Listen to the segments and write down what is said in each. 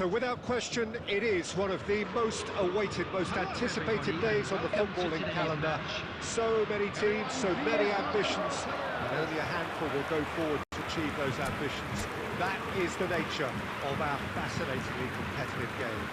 So without question, it is one of the most awaited, most anticipated days on the footballing calendar. So many teams, so many ambitions, and only a handful will go forward to achieve those ambitions. That is the nature of our fascinatingly competitive game.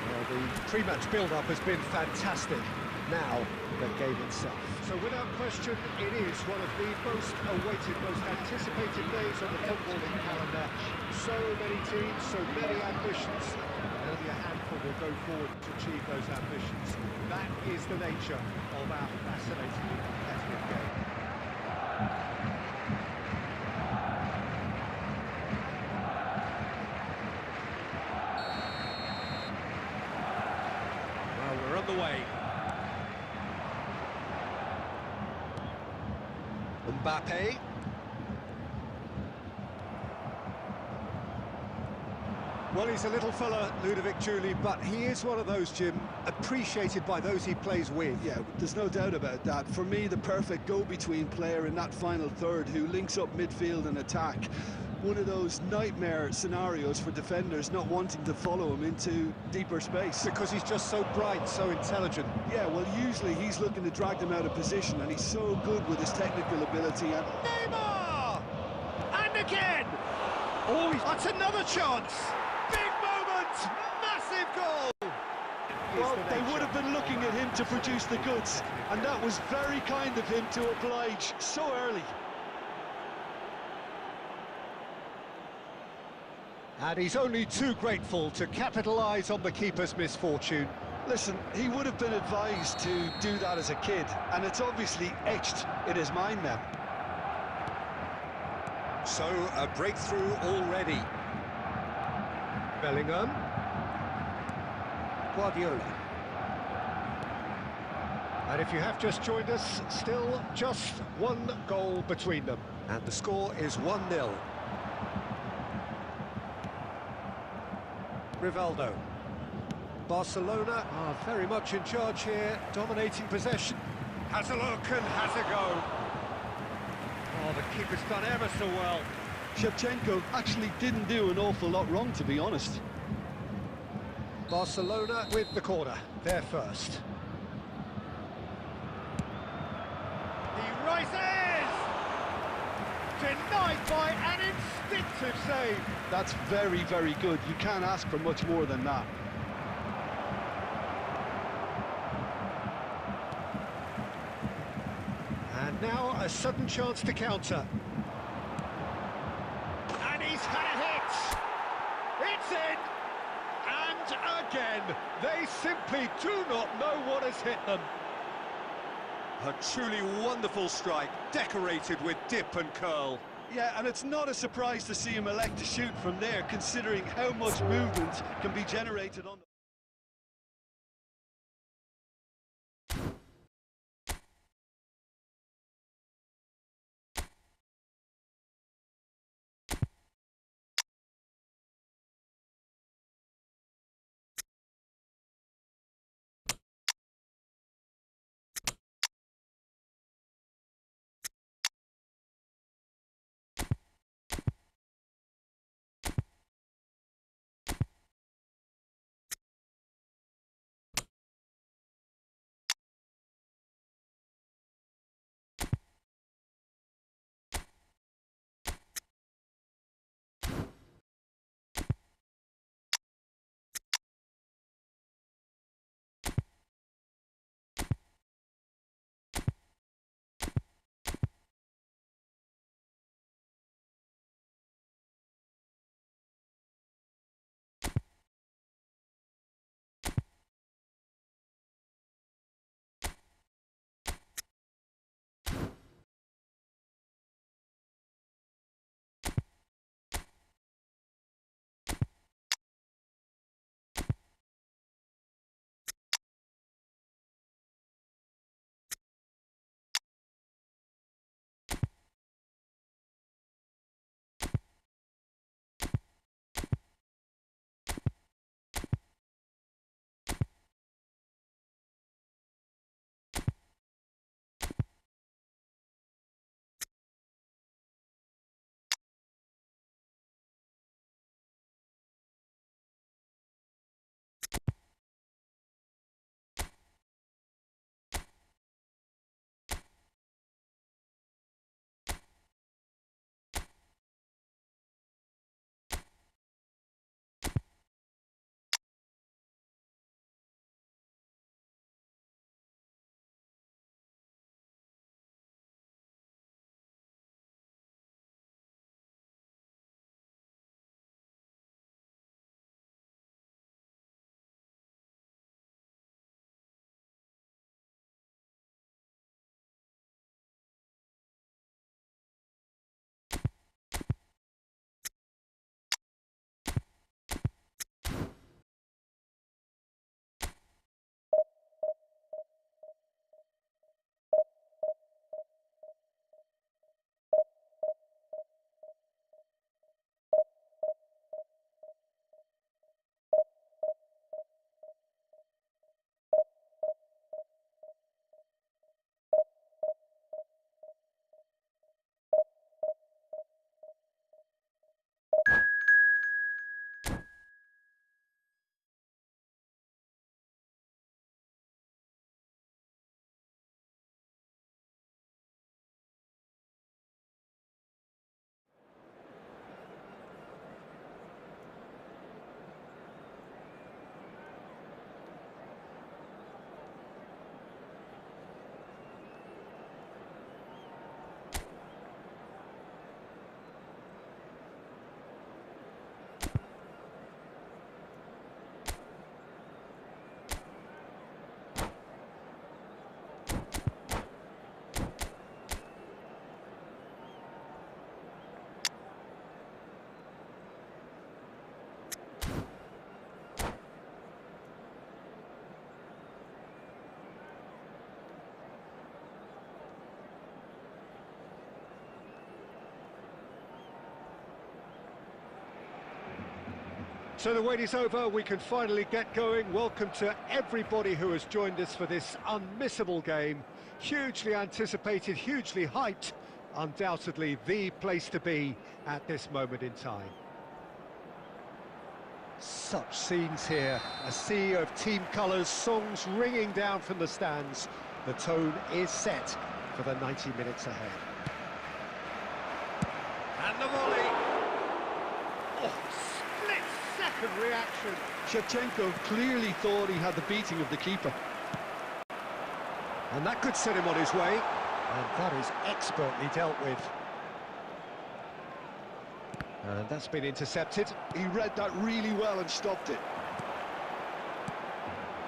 Well, the pre-match build-up has been fantastic. Now, the game itself. So without question, it is one of the most awaited, most anticipated days on the footballing calendar. So many teams, so many ambitions, and only a handful will go forward to achieve those ambitions. That is the nature of our fascinatingly competitive game. Well, we're on the way. Mbappe. Well, he's a little fella, Ludovic Julie, but he is one of those, Jim, appreciated by those he plays with. Yeah, there's no doubt about that. For me, the perfect go-between player in that final third who links up midfield and attack. One of those nightmare scenarios for defenders not wanting to follow him into deeper space. Because he's just so bright, so intelligent. Yeah, well, usually he's looking to drag them out of position, and he's so good with his technical ability. And Neymar! And again! Oh, that's another chance! Big moment! Massive goal! Well, they would have been looking at him to produce the goods, and that was very kind of him to oblige so early. And he's only too grateful to capitalise on the keeper's misfortune. Listen, he would have been advised to do that as a kid, and it's obviously etched in his mind now. So, a breakthrough already. Bellingham. Guardiola. And if you have just joined us, still just one goal between them. And the score is 1-0. Rivaldo. Barcelona are very much in charge here, dominating possession. Has a look and has a go. Oh, the keeper's done ever so well. Shevchenko actually didn't do an awful lot wrong, to be honest. Barcelona with the corner, they're first. He rises! Denied by an instinctive save. That's very, very good. You can't ask for much more than that. And now a sudden chance to counter. And he's had a hit! It's in! And again, they simply do not know what has hit them. A truly wonderful strike, decorated with dip and curl. Yeah, and it's not a surprise to see him elect to shoot from there, considering how much movement can be generated on the... So the wait is over, we can finally get going. Welcome to everybody who has joined us for this unmissable game. Hugely anticipated, hugely hyped, undoubtedly the place to be at this moment in time. Such scenes here, a sea of team colours, songs ringing down from the stands. The tone is set for the 90 minutes ahead. And the volley! Oh, split-second reaction. Shevchenko clearly thought he had the beating of the keeper. And that could set him on his way. And that is expertly dealt with. And that's been intercepted. He read that really well and stopped it.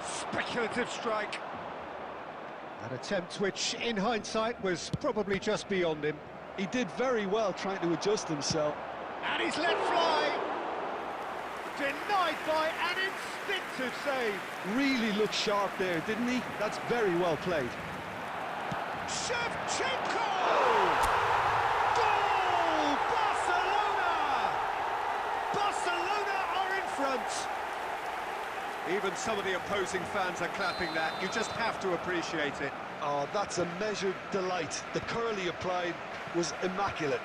Speculative strike. An attempt which, in hindsight, was probably just beyond him. He did very well trying to adjust himself. And he's let fly. Denied by an instinctive save. Really looked sharp there, didn't he? That's very well played. Shevchenko! Goal! Barcelona! Barcelona are in front. Even some of the opposing fans are clapping that. You just have to appreciate it. Oh, that's a measured delight. The curl he applied was immaculate.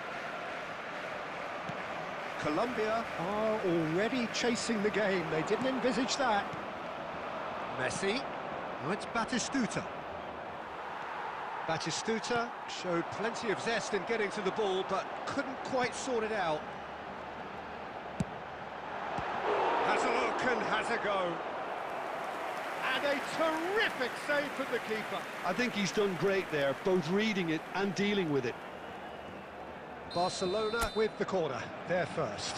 Colombia are already chasing the game. They didn't envisage that. Messi. Now it's Batistuta. Batistuta showed plenty of zest in getting to the ball, but couldn't quite sort it out. Has a look and has a go. And a terrific save from the keeper. I think he's done great there, both reading it and dealing with it. Barcelona with the corner, they're first.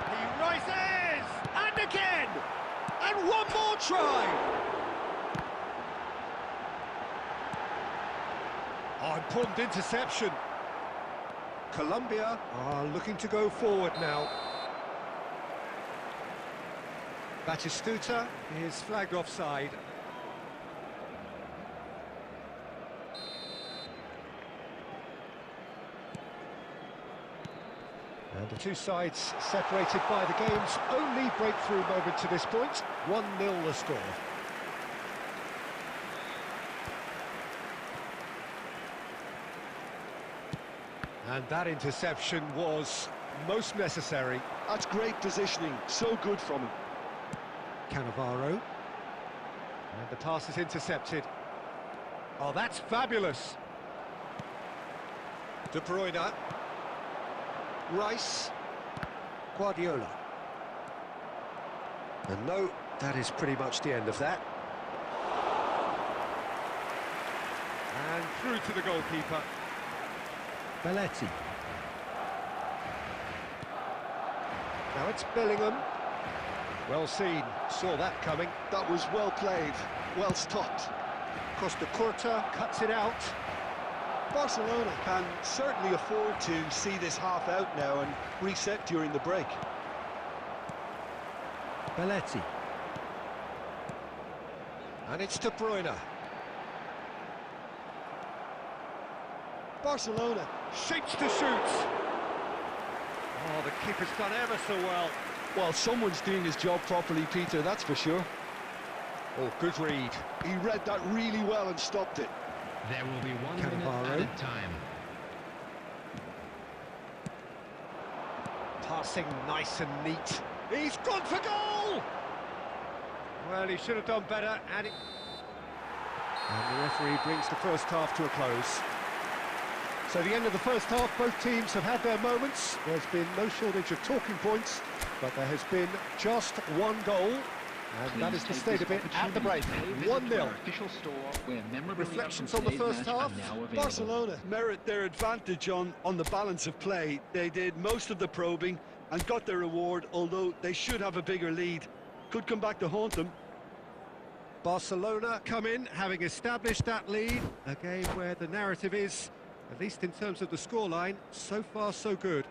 He rises! And again! And one more try! Oh, important interception. Colombia are looking to go forward now. Batistuta is flagged offside. And the two sides separated by the game's only breakthrough moment to this point. 1-0 the score. And that interception was most necessary. That's great positioning, so good from him. Cannavaro. And the pass is intercepted. Oh, that's fabulous. De Bruyne. Rice. Guardiola. And no, that is pretty much the end of that. And through to the goalkeeper. Belletti. Now it's Bellingham. Well seen, saw that coming. That was well played, well stopped. Costa Curta cuts it out. Barcelona can certainly afford to see this half out now and reset during the break. Belletti. And it's De Bruyne. Barcelona Shapes to shoot. Oh, the keeper's done ever so well. Well, someone's doing his job properly, Peter, that's for sure. Oh, good read. He read that really well and stopped it. There will be 1 Cannavaro. minute added time. Passing nice and neat. He's gone for goal! Well, he should have done better, and the referee brings the first half to a close. So the end of the first half, both teams have had their moments. There's been no shortage of talking points, but there has been just one goal, and that is the state of it at the break. 1-0. Reflections on the first half. Barcelona merit their advantage on the balance of play. They did most of the probing and got their reward, although they should have a bigger lead. Could come back to haunt them. Barcelona come in, having established that lead. A game where the narrative is, at least in terms of the scoreline, so far so good.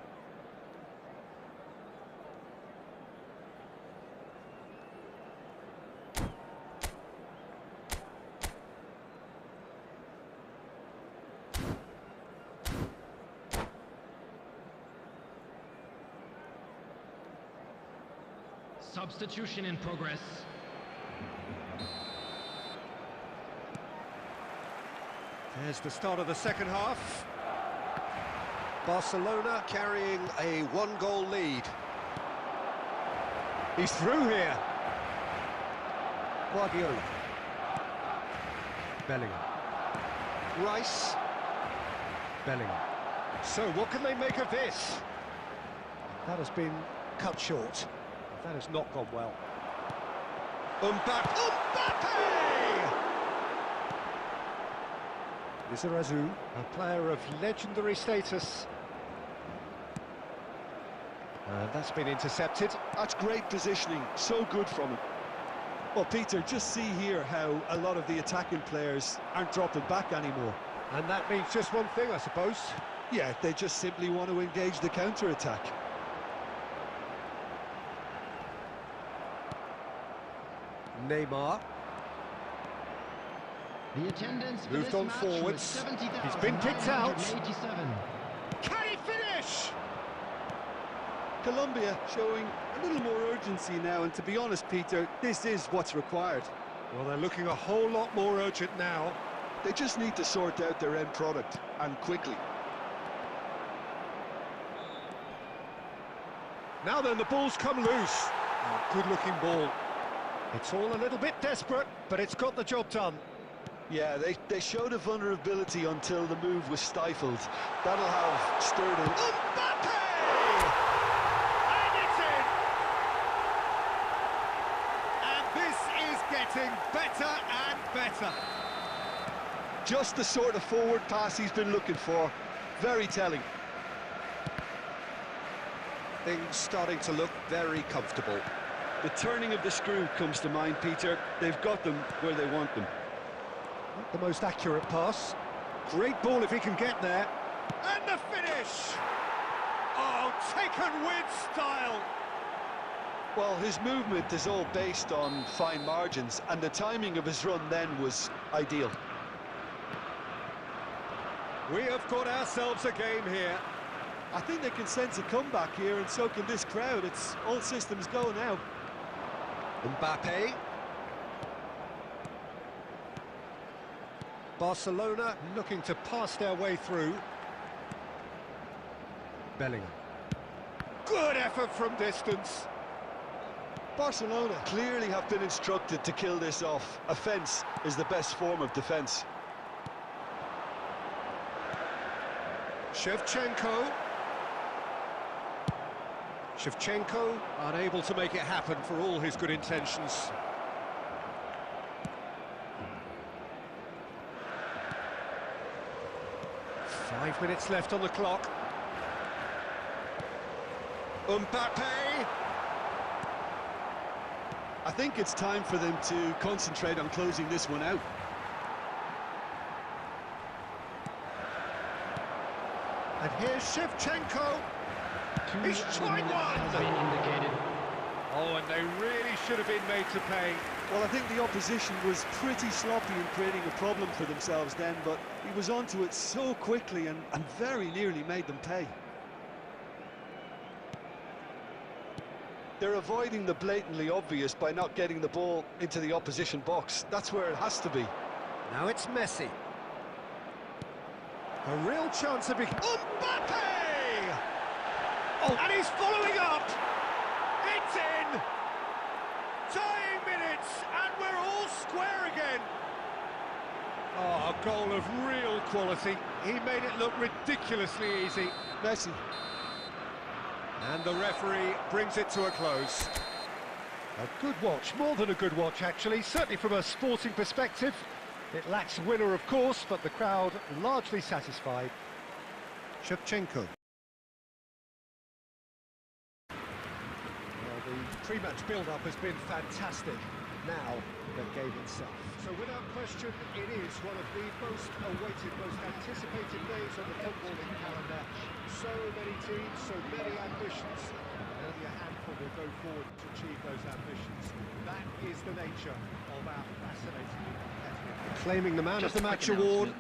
Substitution in progress. There's the start of the second half. Barcelona carrying a one-goal lead. He's through here. Guardiola. Bellingham. Rice. Bellingham. So what can they make of this? That has been cut short. That has not gone well. Mbappe! Lizarazu, a player of legendary status. That's been intercepted. That's great positioning, so good from him. Well, Peter, just see here how a lot of the attacking players aren't dropping back anymore. And that means just one thing, I suppose. Yeah, they just simply want to engage the counter-attack. Neymar. The attendance for Moved this on match forwards. was He's been picked out. 70,987. Can he finish? Colombia showing a little more urgency now, and to be honest, Peter, this is what's required. Well, they're looking a whole lot more urgent now. They just need to sort out their end product, and quickly. Now then, the ball's come loose. Oh, good-looking ball. It's all a little bit desperate, but it's got the job done. Yeah, they showed a vulnerability until the move was stifled. That'll have stirred in. Mbappe! And it's in! And this is getting better and better. Just the sort of forward pass he's been looking for. Very telling. Things starting to look very comfortable. The turning of the screw comes to mind, Peter. They've got them where they want them. Not the most accurate pass. Great ball if he can get there. And the finish! Oh, taken with style! Well, his movement is all based on fine margins, and the timing of his run then was ideal. We have got ourselves a game here. I think they can sense a comeback here, and so can this crowd. It's all systems go now. Mbappe. Barcelona looking to pass their way through. Bellingham. Good effort from distance. Barcelona clearly have been instructed to kill this off. Offence is the best form of defence. Shevchenko. Shevchenko unable to make it happen for all his good intentions. Five minutes left on the clock. Mbappe! I think it's time for them to concentrate on closing this one out. And here's Shevchenko. He's tried Has been one! indicated. Oh, and they really should have been made to pay. Well, I think the opposition was pretty sloppy in creating a problem for themselves then, but he was onto it so quickly and very nearly made them pay. They're avoiding the blatantly obvious by not getting the ball into the opposition box. That's where it has to be. Now it's Messi. A real chance of Mbappe! Oh, and he's following up! It's in! Tying minutes, and we're all square again! Oh, a goal of real quality. He made it look ridiculously easy. Messi. And the referee brings it to a close. A good watch, more than a good watch actually, certainly from a sporting perspective. It lacks winner of course, but the crowd largely satisfied. Shevchenko. Well, the pre-match build-up has been fantastic. Now, the game itself. So without question, it is one of the most awaited, most anticipated days on the footballing calendar. So many teams, so many ambitions. And only a handful will go forward to achieve those ambitions. That is the nature of our fascinating competitive. Claiming the Man of the Match award.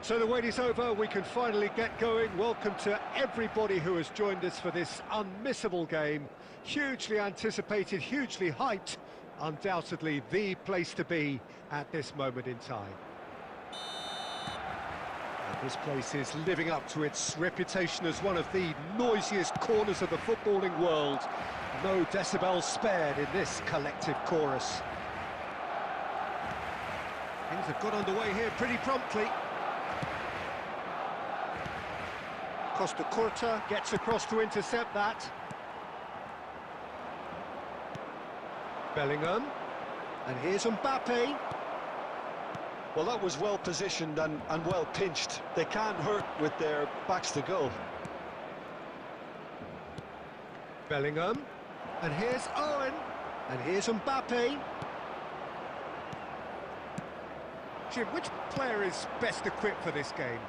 So the wait is over, we can finally get going. Welcome to everybody who has joined us for this unmissable game. Hugely anticipated, hugely hyped, undoubtedly the place to be at this moment in time. And this place is living up to its reputation as one of the noisiest corners of the footballing world. No decibels spared in this collective chorus. Things have got underway here pretty promptly. Costa Curta gets across to intercept that. Bellingham. And here's Mbappe. Well, that was well positioned and well pinched. They can't hurt with their backs to goal. Bellingham. And here's Owen. And here's Mbappe. Jim, which player is best equipped for this game?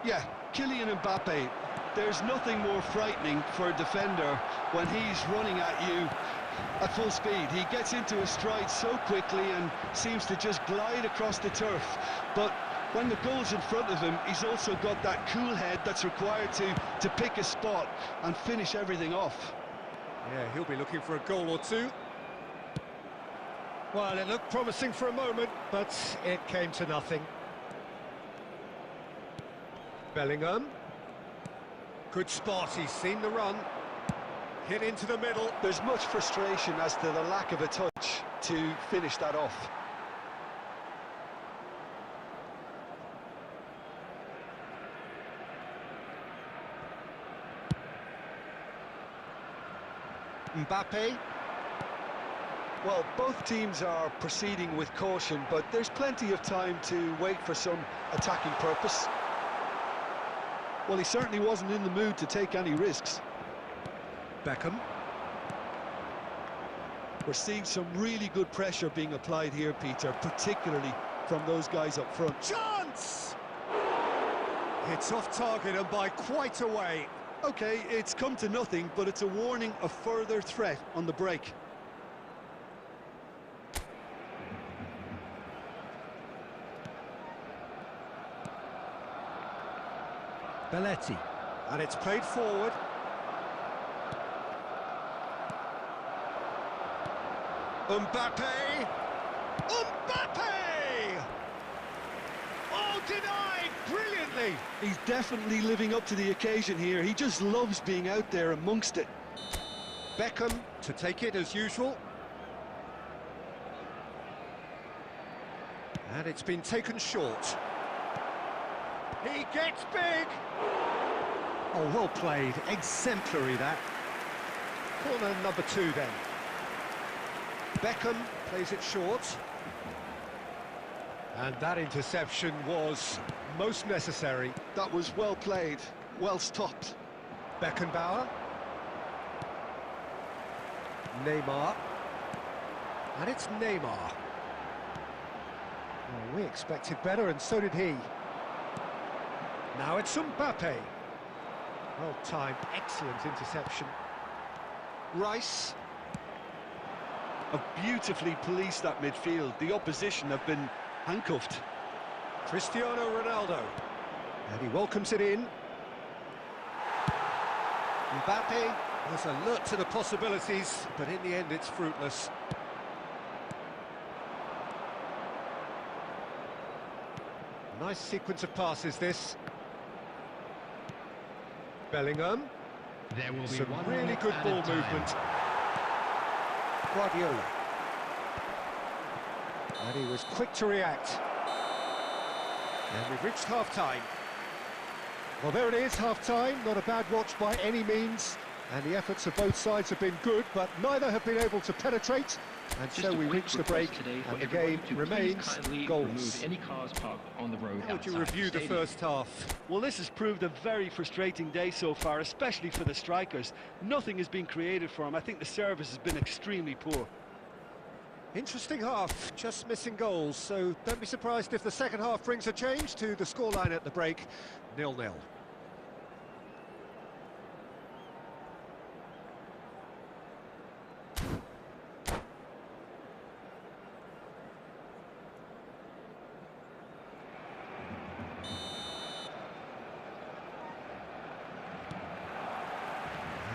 Yeah, Kylian Mbappe. There's nothing more frightening for a defender when he's running at you at full speed. He gets into a stride so quickly and seems to just glide across the turf. But when the goal's in front of him, he's also got that cool head that's required to pick a spot and finish everything off. Yeah, he'll be looking for a goal or two. Well, it looked promising for a moment, but it came to nothing. Bellingham. Good spot, he's seen the run. Hit into the middle. There's much frustration as to the lack of a touch to finish that off. Mbappe. Well, both teams are proceeding with caution, but there's plenty of time to wait for some attacking purpose. Well, he certainly wasn't in the mood to take any risks. Beckham. We're seeing some really good pressure being applied here, Peter, particularly from those guys up front. Chance! It's off target and by quite a way. Okay, it's come to nothing, but it's a warning of further threat on the break. Belletti. And it's played forward. Mbappe! Mbappe! Oh, denied brilliantly! He's definitely living up to the occasion here. He just loves being out there amongst it. Beckham to take it as usual. And it's been taken short. He gets big! Oh, well played. Exemplary, that. Corner number 2, then. Beckham plays it short. And that interception was most necessary. That was well played, well stopped. Beckenbauer. Neymar. And it's Neymar. Well, we expected better, and so did he. Now it's Mbappe. Well timed, excellent interception. Rice. Have beautifully policed that midfield. The opposition have been handcuffed. Cristiano Ronaldo. And he welcomes it in. Mbappe was alert to the possibilities, but in the end it's fruitless. Nice sequence of passes, this. Bellingham. There will be Some one really minute good ball added time. movement. Guardiola. And he was quick to react. And we've reached half-time. Well, there it is, half-time. Not a bad watch by any means. And the efforts of both sides have been good, but neither have been able to penetrate. And Just so a we quick reach the request break, today for and the everyone game to remains please kindly goalless. remove any cars parked on the road How would you outside review the stadium. first half? Well, this has proved a very frustrating day so far, especially for the strikers. Nothing has been created for them. I think the service has been extremely poor. Interesting half, just missing goals, so don't be surprised if the second half brings a change to the scoreline at the break, 0-0.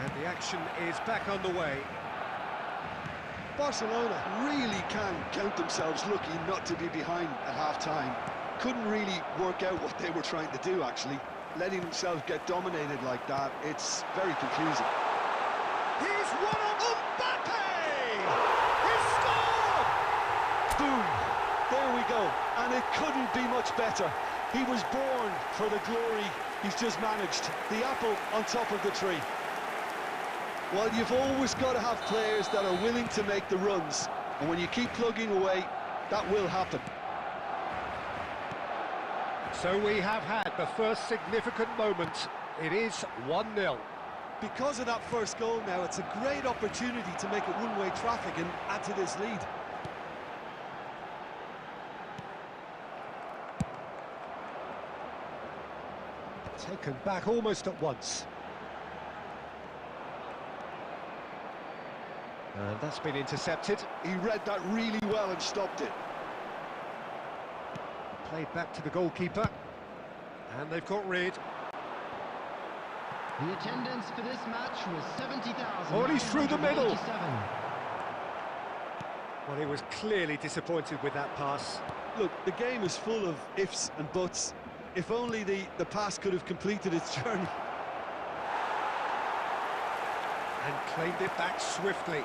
And the action is back on the way. Barcelona really can count themselves lucky not to be behind at half-time. Couldn't really work out what they were trying to do, actually. Letting themselves get dominated like that, it's very confusing. He's one on Mbappe! He scored! Boom! There we go. And it couldn't be much better. He was born for the glory he's just managed. The apple on top of the tree. Well, you've always got to have players that are willing to make the runs. And when you keep plugging away, that will happen. So we have had the first significant moment. It is 1-0. Because of that first goal now, it's a great opportunity to make it one-way traffic and add to this lead. Taken back almost at once. And that's been intercepted. He read that really well and stopped it. Played back to the goalkeeper. And they've got rid. The attendance for this match was 70,000. Oh, he's through the middle. Well, he was clearly disappointed with that pass. Look, the game is full of ifs and buts. If only the pass could have completed its journey. And claimed it back swiftly.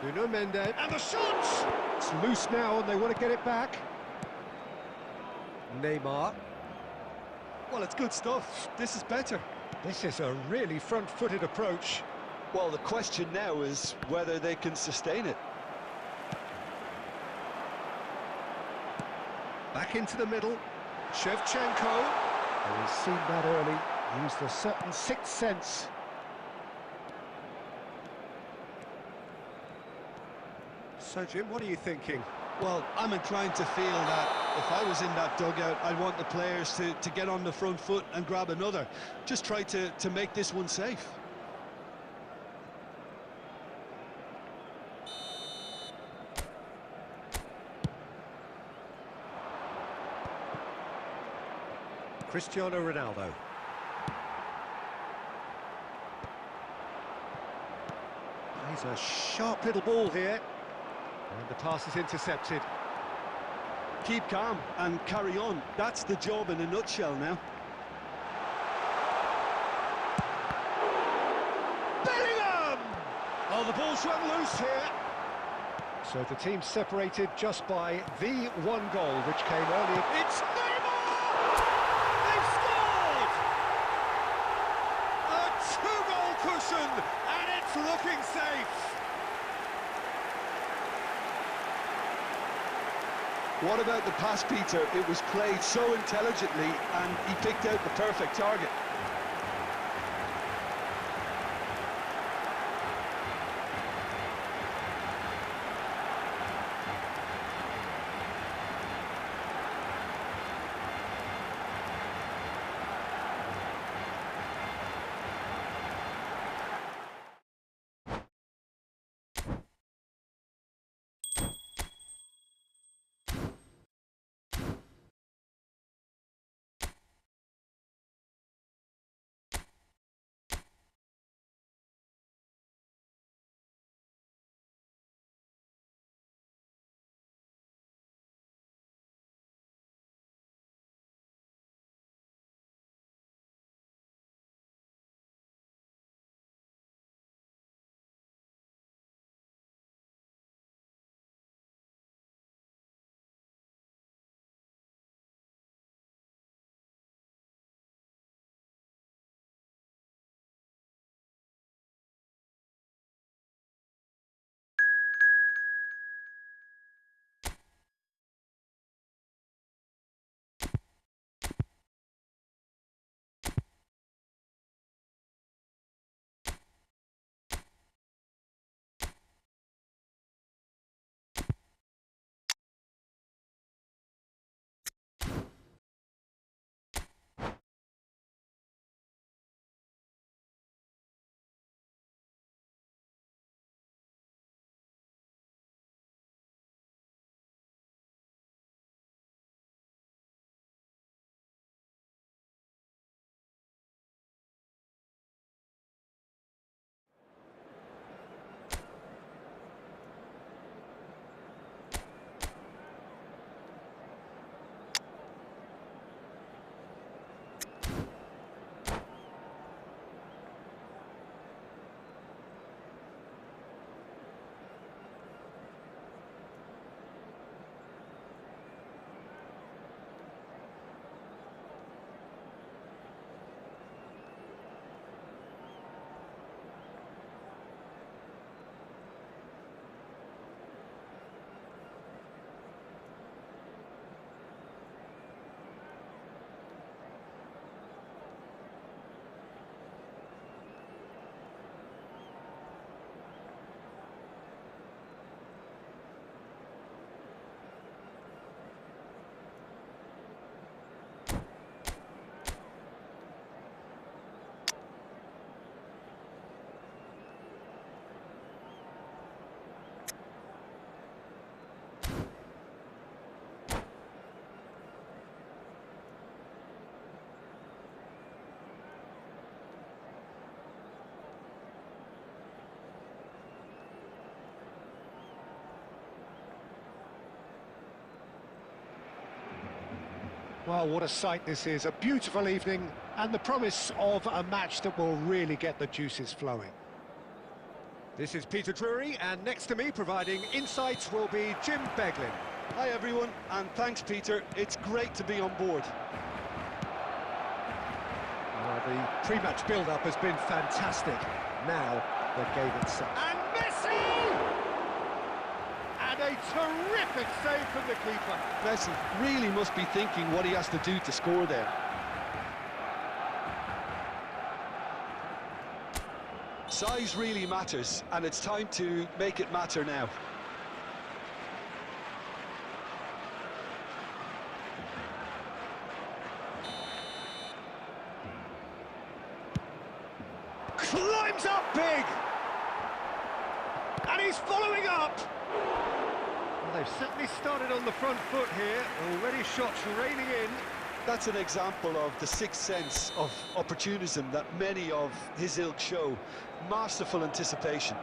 Nuno Mendes. And the shot! It's loose now and they want to get it back. Neymar. Well, it's good stuff. This is better. This is a really front-footed approach. Well, the question now is whether they can sustain it. Back into the middle. Shevchenko. Oh, he's seen that early. Used a certain sixth sense. So, Jim, what are you thinking? Well, I'm inclined to feel that if I was in that dugout, I'd want the players to get on the front foot and grab another. Just try to make this one safe. Cristiano Ronaldo. He's a sharp little ball here. And the pass is intercepted. Keep calm and carry on. That's the job in a nutshell now. Bellingham! Oh, the ball's run loose here. So the team separated just by the one goal which came early. It's Neymar! They've scored! A two-goal cushion, and it's looking safe. What about the pass, Peter? It was played so intelligently and he picked out the perfect target. Well, what a sight this is. A beautiful evening and the promise of a match that will really get the juices flowing. This is Peter Drury, and next to me providing insights will be Jim Beglin. Hi everyone, and thanks Peter. It's great to be on board. The pre-match build-up has been fantastic. Now, the game itself. And Messi! And a terrific save from the keeper. Messi really must be thinking what he has to do to score there. Size really matters, and it's time to make it matter now. Climbs up big! And he's following up! Well, they've certainly started on the front foot here, already shots raining in. That's an example of the sixth sense of opportunism that many of his ilk show. Masterful anticipation.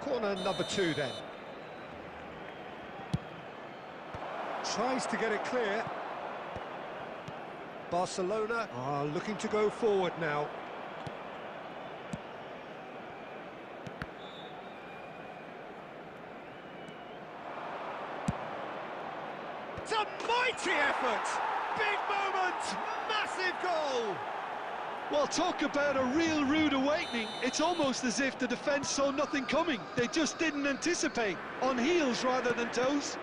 Corner number 2 then. Tries to get it clear. Barcelona are looking to go forward now. It's a mighty effort! Big moment! Massive goal! Well, talk about a real rude awakening. It's almost as if the defence saw nothing coming. They just didn't anticipate. On heels rather than toes.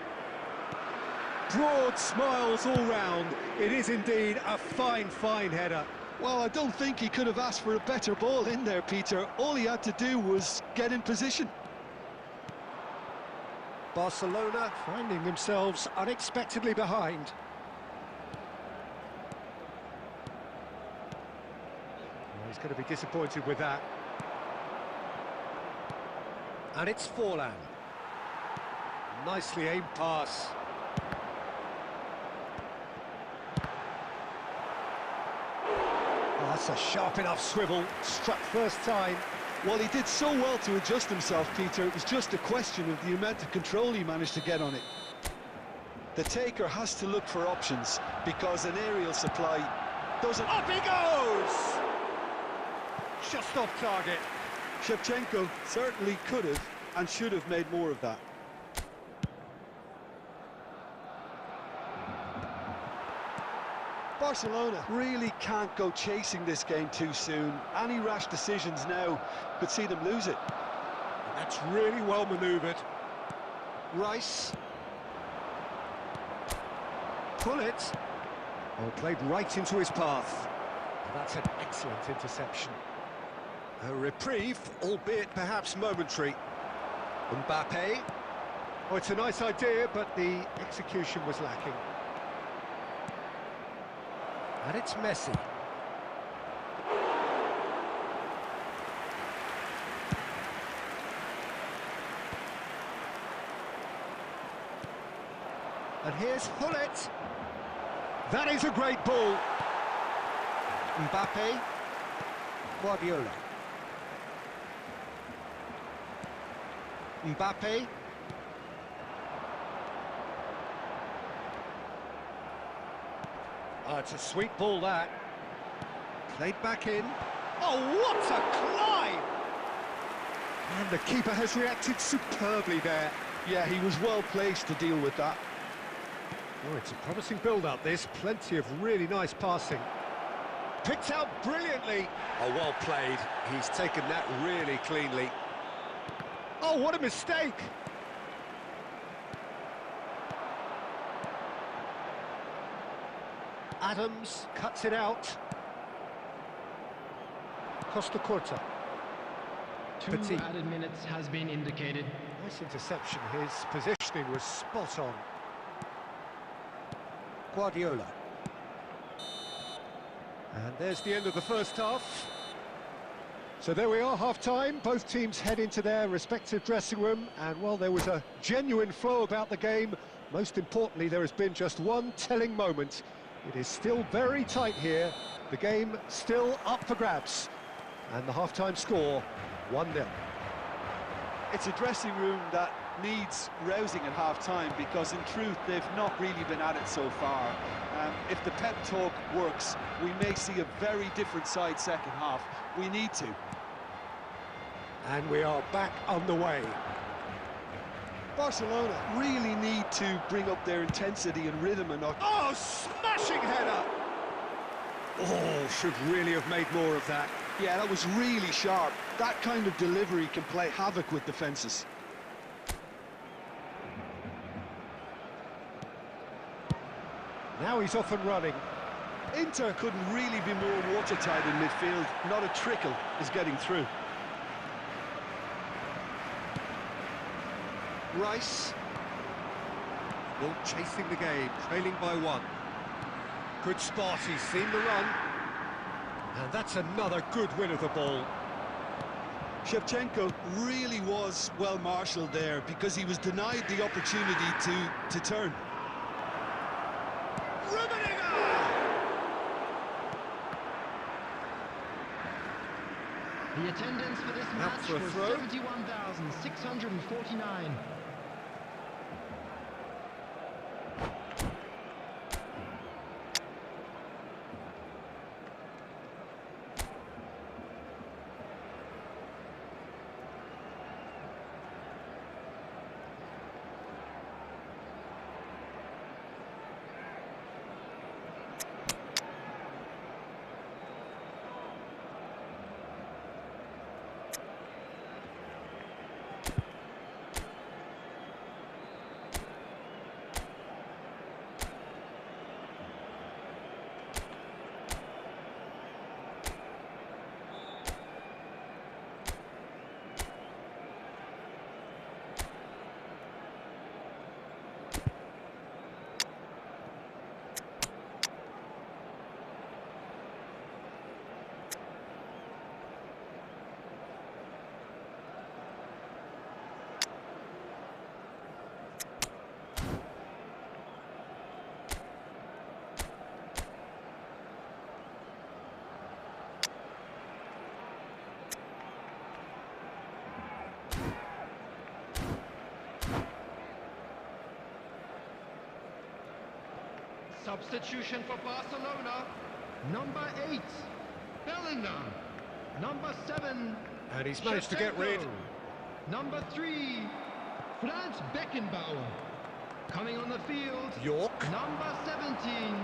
Broad smiles all round. It is indeed a fine, fine header. Well, I don't think he could have asked for a better ball in there, Peter. All he had to do was get in position. Barcelona finding themselves unexpectedly behind. Well, he's going to be disappointed with that. And it's Forlan. Nicely aimed pass. Oh, that's a sharp enough swivel. Struck first time. Well, he did so well to adjust himself, Peter. It was just a question of the amount of control he managed to get on it. The taker has to look for options, because an aerial supply doesn't... Up he goes! Just off target. Shevchenko certainly could have and should have made more of that. Barcelona really can't go chasing this game too soon. Any rash decisions now could see them lose it. That's really well manoeuvred. Rice. Pull it. Oh, played right into his path. Oh, that's an excellent interception. A reprieve, albeit perhaps momentary. Mbappe. Oh, it's a nice idea, but the execution was lacking. And it's Messi. And here's Hullet. That is a great ball. Mbappe. Guardiola. Mbappe. Oh, it's a sweet ball, that. Played back in. Oh, what a climb! And the keeper has reacted superbly there. Yeah, he was well placed to deal with that. Oh, it's a promising build-up, this. Plenty of really nice passing. Picked out brilliantly. Oh, well played. He's taken that really cleanly. Oh, what a mistake! Adams cuts it out. Costa Corta. Two Petit. added minutes has been indicated. Nice interception. His positioning was spot on. Guardiola. And there's the end of the first half. So there we are, half-time. Both teams head into their respective dressing room. And while there was a genuine flow about the game, most importantly, there has been just one telling moment. It is still very tight here. The game still up for grabs. And the half-time score, 1-0. It's a dressing room that needs rousing at half-time, because in truth they've not really been at it so far. If the pep talk works, we may see a very different side second half. We need to. And we are back underway. Barcelona Really need to bring up their intensity and rhythm and not... Oh, smashing header! Oh, should really have made more of that. Yeah, that was really sharp. That kind of delivery can play havoc with defences. Now he's off and running. Inter couldn't really be more watertight in midfield. Not a trickle is getting through. Rice. Still chasing the game, trailing by 1. Good spot, he's seen the run. And that's another good win of the ball. Shevchenko really was well marshalled there, because he was denied the opportunity to turn. The attendance for this Out match for a was throw. 71,649. Substitution for Barcelona. Number 8, Bellingham. Number 7, And he's managed to get rid. Shevchenko. Number 3, Franz Beckenbauer. Coming on the field, York. number 17,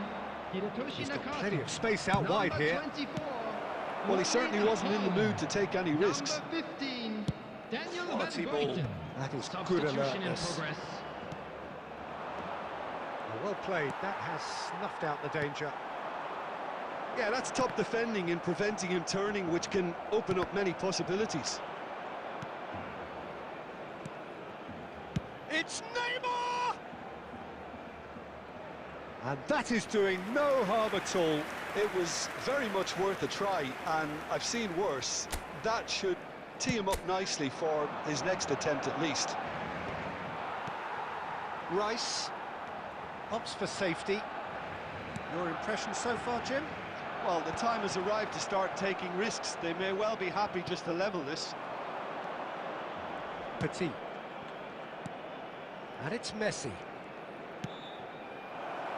Hirotoshi He's got Nakata. plenty of space out wide Number here. 24, Well, he certainly wasn't in the mood to take any risks. Number 15, Daniel Van Quality ball. Goyten. That is good Substitution in alertness. progress. Well played, that has snuffed out the danger. Yeah, that's top defending and preventing him turning, which can open up many possibilities. It's Neymar! And that is doing no harm at all. It was very much worth a try, and I've seen worse. That should tee him up nicely for his next attempt at least. Rice opts for safety. Your impression so far, Jim? Well, the time has arrived to start taking risks. They may well be happy just to level this. Petit. And it's Messi.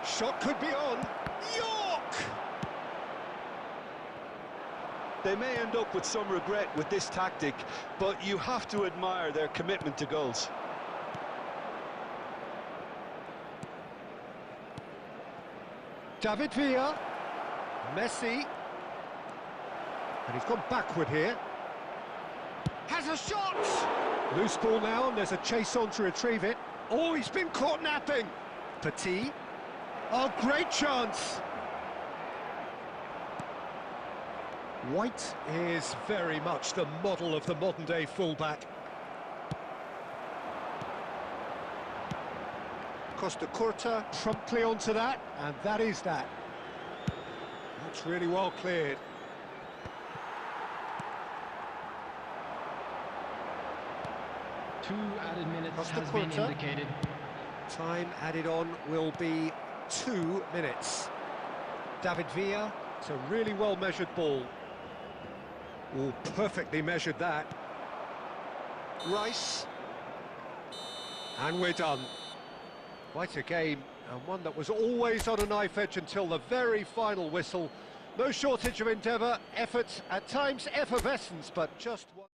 Shot could be on. York! They may end up with some regret with this tactic, but you have to admire their commitment to goals. David Villa. Messi. And he's gone backward here. Has a shot! Loose ball now, and there's a chase on to retrieve it. Oh, he's been caught napping. Petit. Oh, great chance. White is very much the model of the modern-day fullback. Costa Curta promptly onto that, and that is that. That's really well cleared. Two added minutes Costa has been Curta. indicated. Time added on will be 2 minutes. David Villa, it's a really well-measured ball. Oh, perfectly measured that. Rice. And we're done. Quite a game, and one that was always on a knife edge until the very final whistle. No shortage of endeavour, effort, at times effervescence, but just one.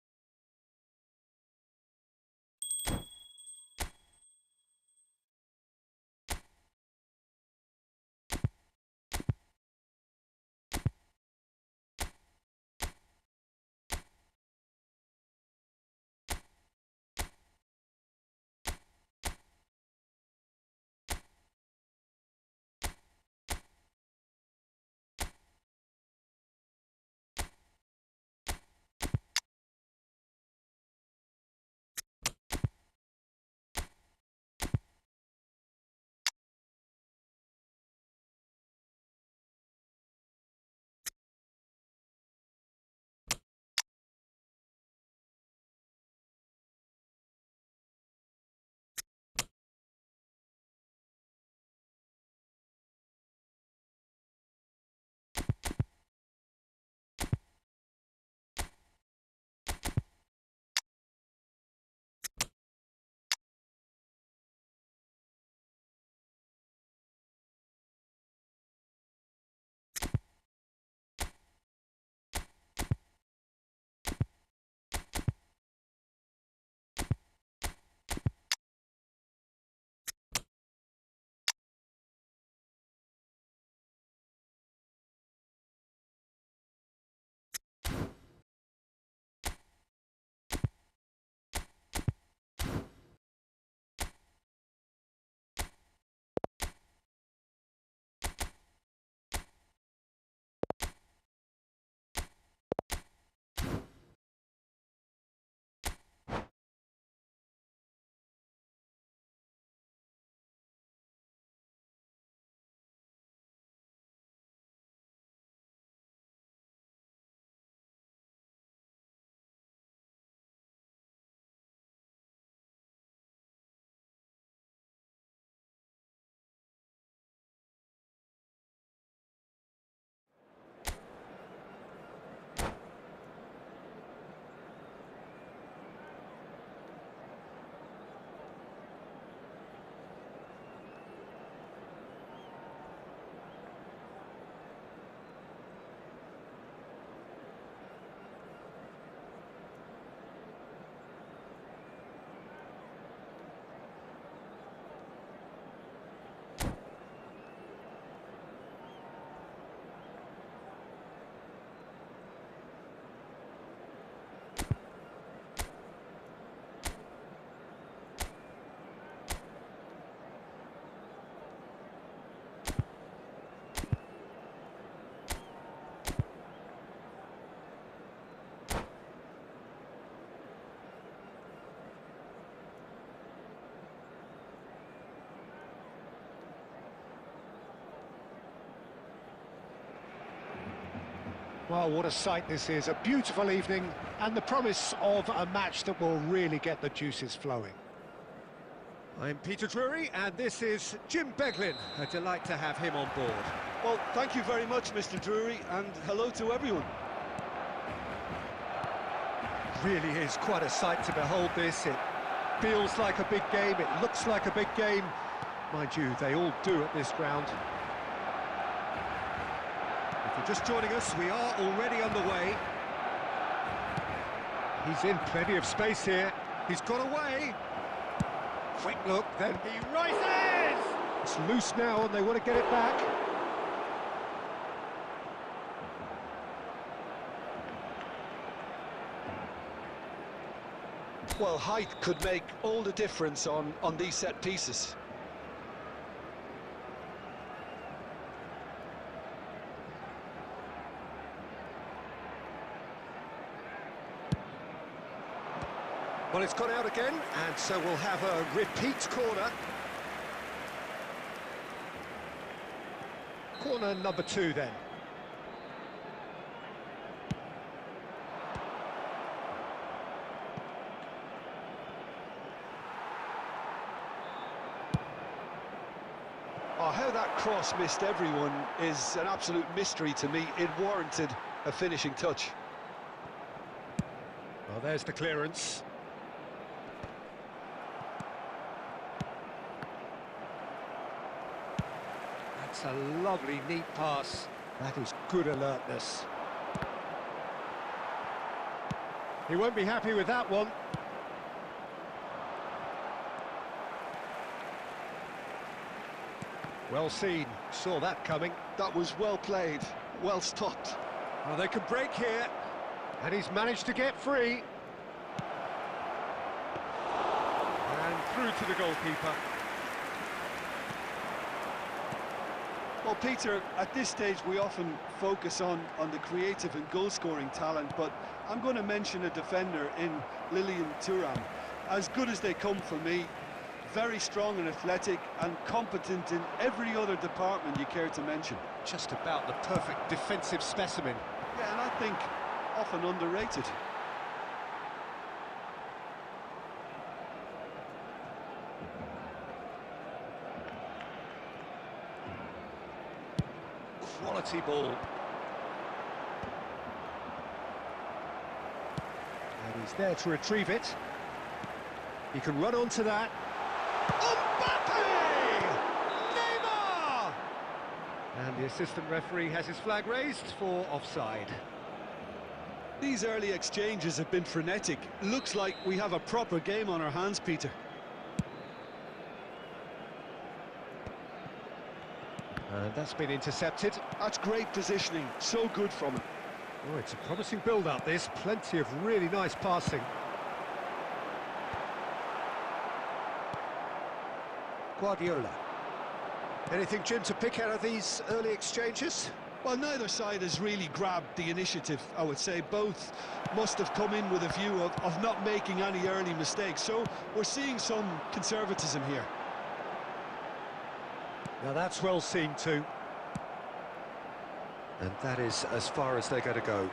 Well, what a sight this is, a beautiful evening, and the promise of a match that will really get the juices flowing. I'm Peter Drury, and this is Jim Beglin. A delight to have him on board. Well, thank you very much, Mr. Drury, and hello to everyone. Really is quite a sight to behold this. It feels like a big game, it looks like a big game. Mind you, they all do at this ground. If you're just joining us, we are already underway. He's in plenty of space here. He's got away. Quick look, then he rises! It's loose now and they want to get it back. Well, height could make all the difference on these set pieces. Well, it's gone out again, and so we'll have a repeat corner. Corner number 2 then. Oh, how that cross missed everyone is an absolute mystery to me. It warranted a finishing touch. Well, there's the clearance. That's a lovely, neat pass. That is good alertness. He won't be happy with that one. Well seen, saw that coming. That was well played, well stopped. Oh, they can break here. And he's managed to get free. And through to the goalkeeper. Well, Peter, at this stage we often focus on the creative and goal-scoring talent, but I'm going to mention a defender in Lilian Thuram. As good as they come for me, very strong and athletic and competent in every other department you care to mention. Just about the perfect defensive specimen. Yeah, and I think often underrated. Quality ball. And he's there to retrieve it. He can run onto that. Mbappe! Neymar! And the assistant referee has his flag raised for offside. These early exchanges have been frenetic. Looks like we have a proper game on our hands, Peter. And that's been intercepted. That's great positioning, so good from him. Oh, it's a promising build-up, this. Plenty of really nice passing. Guardiola. Anything, Jim, to pick out of these early exchanges? Well, neither side has really grabbed the initiative, I would say. Both must have come in with a view of not making any early mistakes. So we're seeing some conservatism here. Now that's well seen too. And that is as far as they're going to go.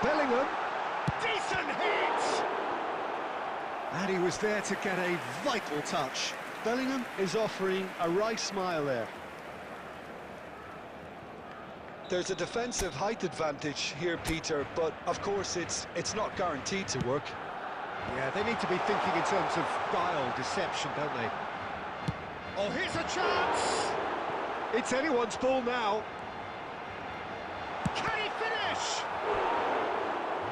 Bellingham. Decent hit! And he was there to get a vital touch. Bellingham is offering a right smile there. There's a defensive height advantage here, Peter, but of course it's not guaranteed to work. Yeah, they need to be thinking in terms of guile, deception, don't they? Oh, here's a chance! It's anyone's ball now. Can he finish?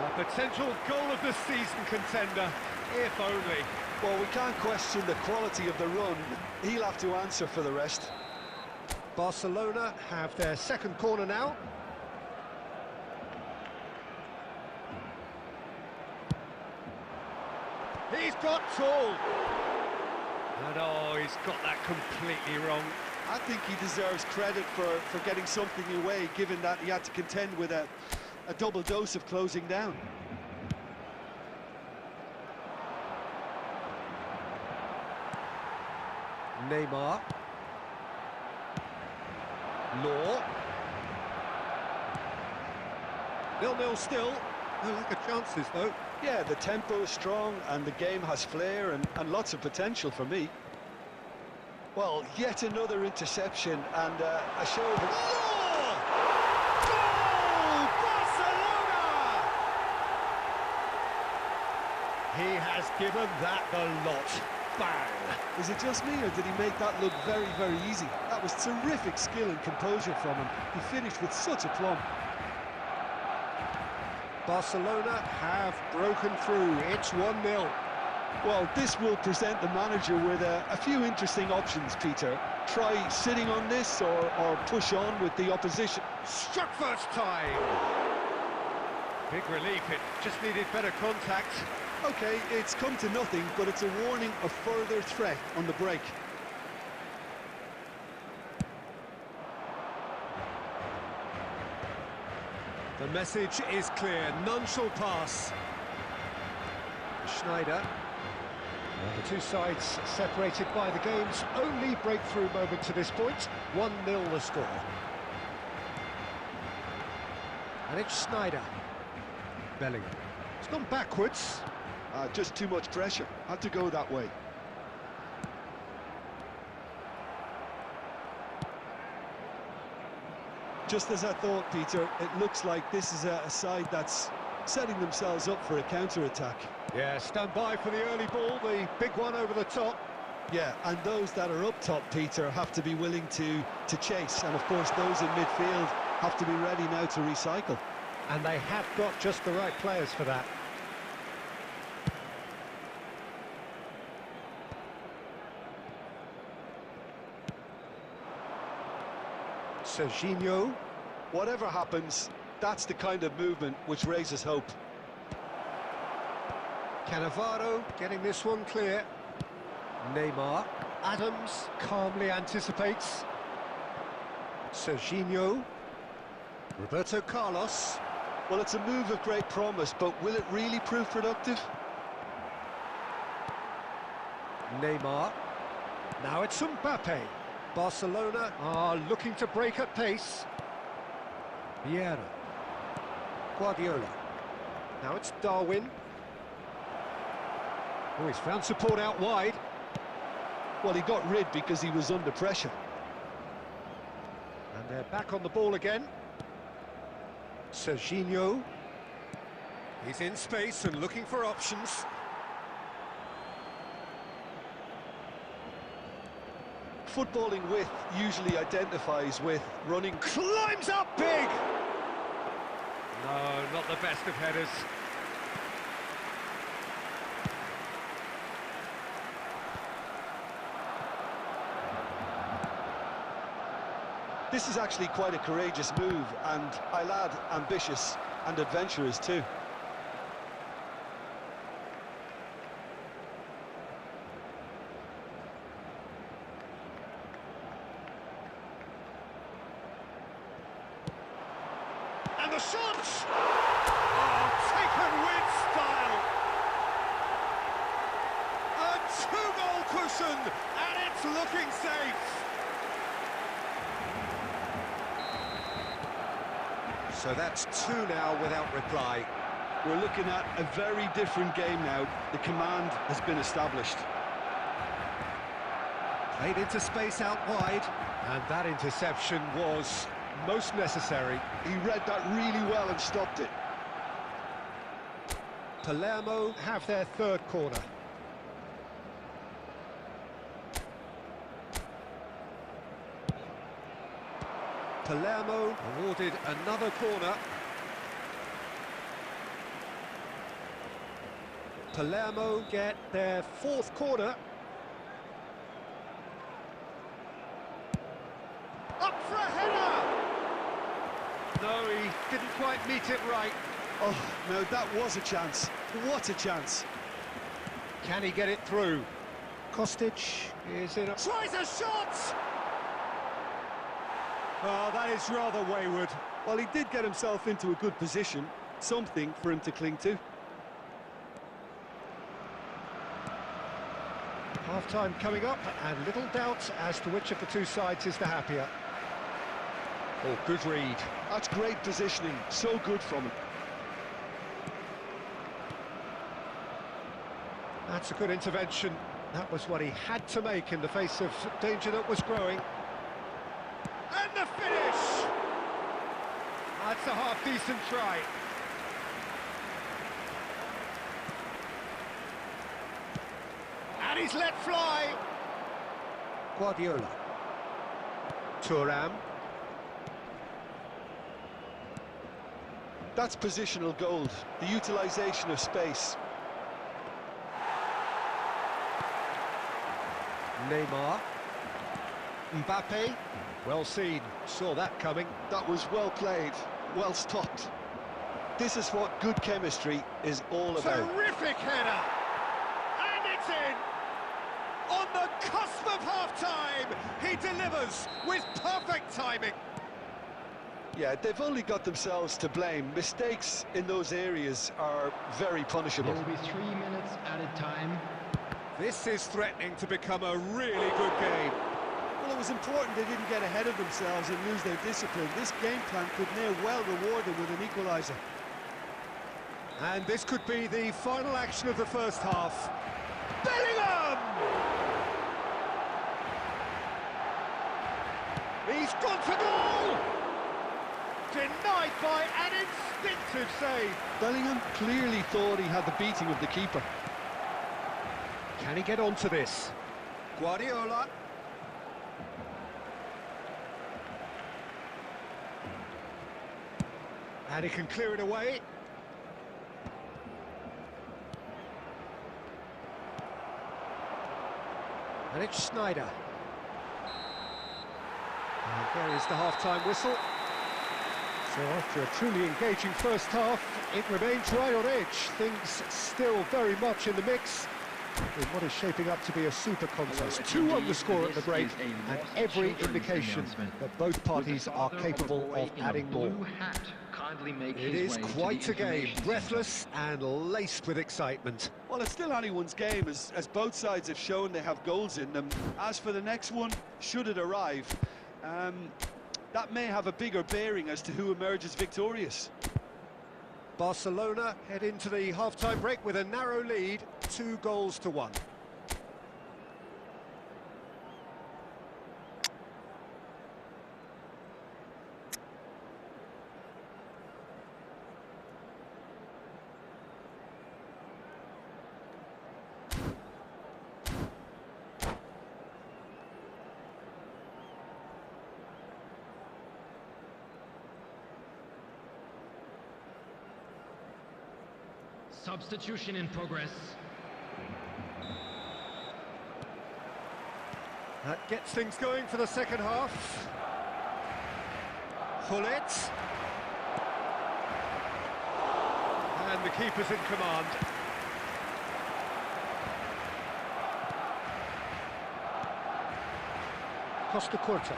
A potential goal of the season contender, if only. Well, we can't question the quality of the run. He'll have to answer for the rest. Barcelona have their second corner now. He's got tall. And oh, he's got that completely wrong. I think he deserves credit for getting something away, given that he had to contend with a double dose of closing down. Neymar. Law. 0-0 still. No lack of chances, though. Yeah, the tempo is strong and the game has flair and lots of potential for me. Well, yet another interception and a show of... Law! Goal! Barcelona! He has given that the lot. Bang! Is it just me, or did he make that look very, very easy? That was terrific skill and composure from him. He finished with such aplomb. Barcelona have broken through. It's 1-0. Well, this will present the manager with a few interesting options, Peter. Try sitting on this or push on with the opposition. Struck first time. Big relief, it just needed better contact. OK, it's come to nothing, but it's a warning of further threat on the break. The message is clear, none shall pass. Schneider. The two sides separated by the game's only breakthrough moment to this point. 1-0 the score. And it's Schneider. Bellingham. It's gone backwards. Just too much pressure. Had to go that way. Just as I thought, Peter, it looks like this is a side that's setting themselves up for a counter-attack. Yeah, stand by for the early ball, the big one over the top. Yeah, and those that are up top, Peter, have to be willing to chase. And, of course, those in midfield have to be ready now to recycle. And they have got just the right players for that. Serginho. Whatever happens, that's the kind of movement which raises hope. Cannavaro getting this one clear. Neymar. Adams calmly anticipates. Serginho. Roberto Carlos. Well, it's a move of great promise, but will it really prove productive? Neymar. Now it's Mbappe. Barcelona are looking to break at pace. Vieira. Guardiola. Now it's Darwin. Oh, he's found support out wide. Well, he got rid because he was under pressure. And they're back on the ball again. Serginho. He's in space and looking for options. Footballing width usually identifies with running. Climbs up big! No, not the best of headers. This is actually quite a courageous move, and I'll add ambitious and adventurous too. And the shot! Oh, taken with style! A two-goal cushion, and it's looking safe! So that's two now without reply. We're looking at a very different game now. The command has been established. Played into space out wide, and that interception was most necessary. He read that really well and stopped it. Palermo have their third corner. Palermo awarded another corner. Palermo get their fourth corner. Up for a header! No, he didn't quite meet it right. Oh, no, that was a chance. What a chance. Can he get it through? Kostic is in a... Tries a shot! Oh, that is rather wayward. Well, he did get himself into a good position. Something for him to cling to. Half-time coming up, and little doubt as to which of the two sides is the happier. Oh, good read. That's great positioning. So good from him. That's a good intervention. That was what he had to make in the face of danger that was growing. And the finish! That's a half-decent try. And he's let fly. Guardiola. Thuram. That's positional gold. The utilisation of space. Neymar. Mbappe. Well seen. Saw that coming. That was well played. Well stopped. This is what good chemistry is all about. Terrific header! And it's in! On the cusp of half-time, he delivers with perfect timing. Yeah, they've only got themselves to blame. Mistakes in those areas are very punishable. There will be 3 minutes added time. This is threatening to become a really good game. Well, it was important they didn't get ahead of themselves and lose their discipline. This game plan could now well reward them with an equaliser. And this could be the final action of the first half. Bellingham! He's gone for goal! Denied by an instinctive save. Bellingham clearly thought he had the beating of the keeper. Can he get onto this? Guardiola. And he can clear it away. And it's Schneider. And there is the half-time whistle. So after a truly engaging first half, it remains right on edge. Things still very much in the mix in what is shaping up to be a super contest. 2-1 the score at the break, and every indication that both parties are capable of adding more. It is quite a game, breathless and laced with excitement. Well, it's still anyone's game, as both sides have shown they have goals in them. As for the next one, should it arrive, that may have a bigger bearing as to who emerges victorious. Barcelona head into the half-time break with a narrow lead, 2-1. Substitution in progress. That gets things going for the second half. Hullet. And the keeper's in command. Costa Curta.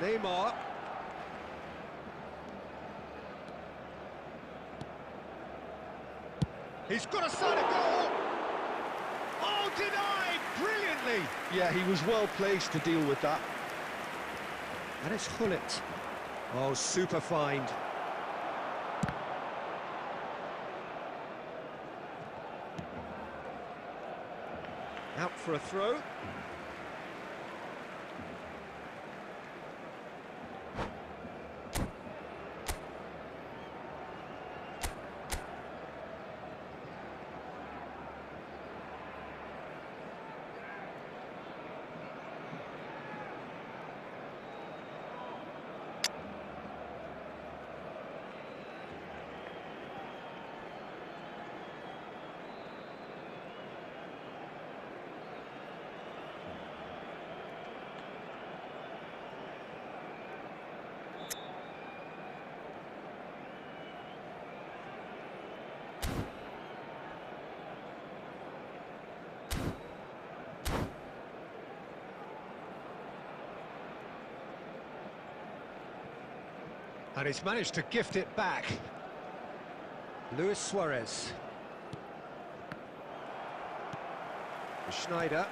Neymar. He's got a side of goal! Oh, denied brilliantly! Yeah, he was well placed to deal with that. And it's Hullet. Oh, super find. Out for a throw. And he's managed to gift it back. Luis Suarez. Schneider.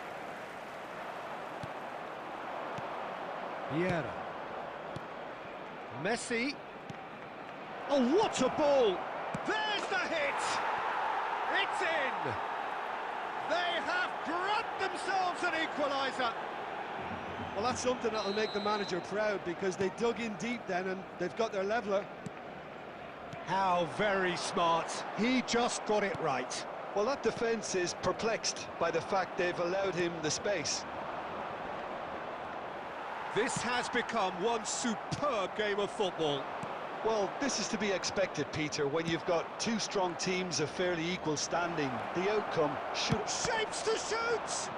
Vieira. Messi. Oh, what a ball! There's the hit! It's in! They have grabbed themselves an equaliser! Well, that's something that'll make the manager proud, because they dug in deep then and they've got their leveller. How very smart. He just got it right. Well, that defence is perplexed by the fact they've allowed him the space. This has become one superb game of football. Well, this is to be expected, Peter, when you've got two strong teams of fairly equal standing. The outcome should... Shapes to shoot!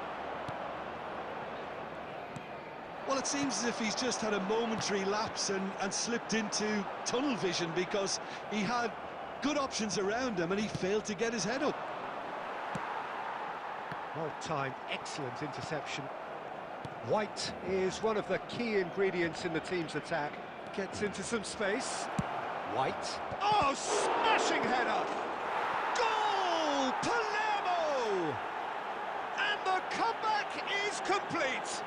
Well, it seems as if he's just had a momentary lapse and slipped into tunnel vision, because he had good options around him and he failed to get his head up. Well-timed, excellent interception. White is one of the key ingredients in the team's attack. Gets into some space. White. Oh, smashing header! Goal! Palermo! And the comeback is complete!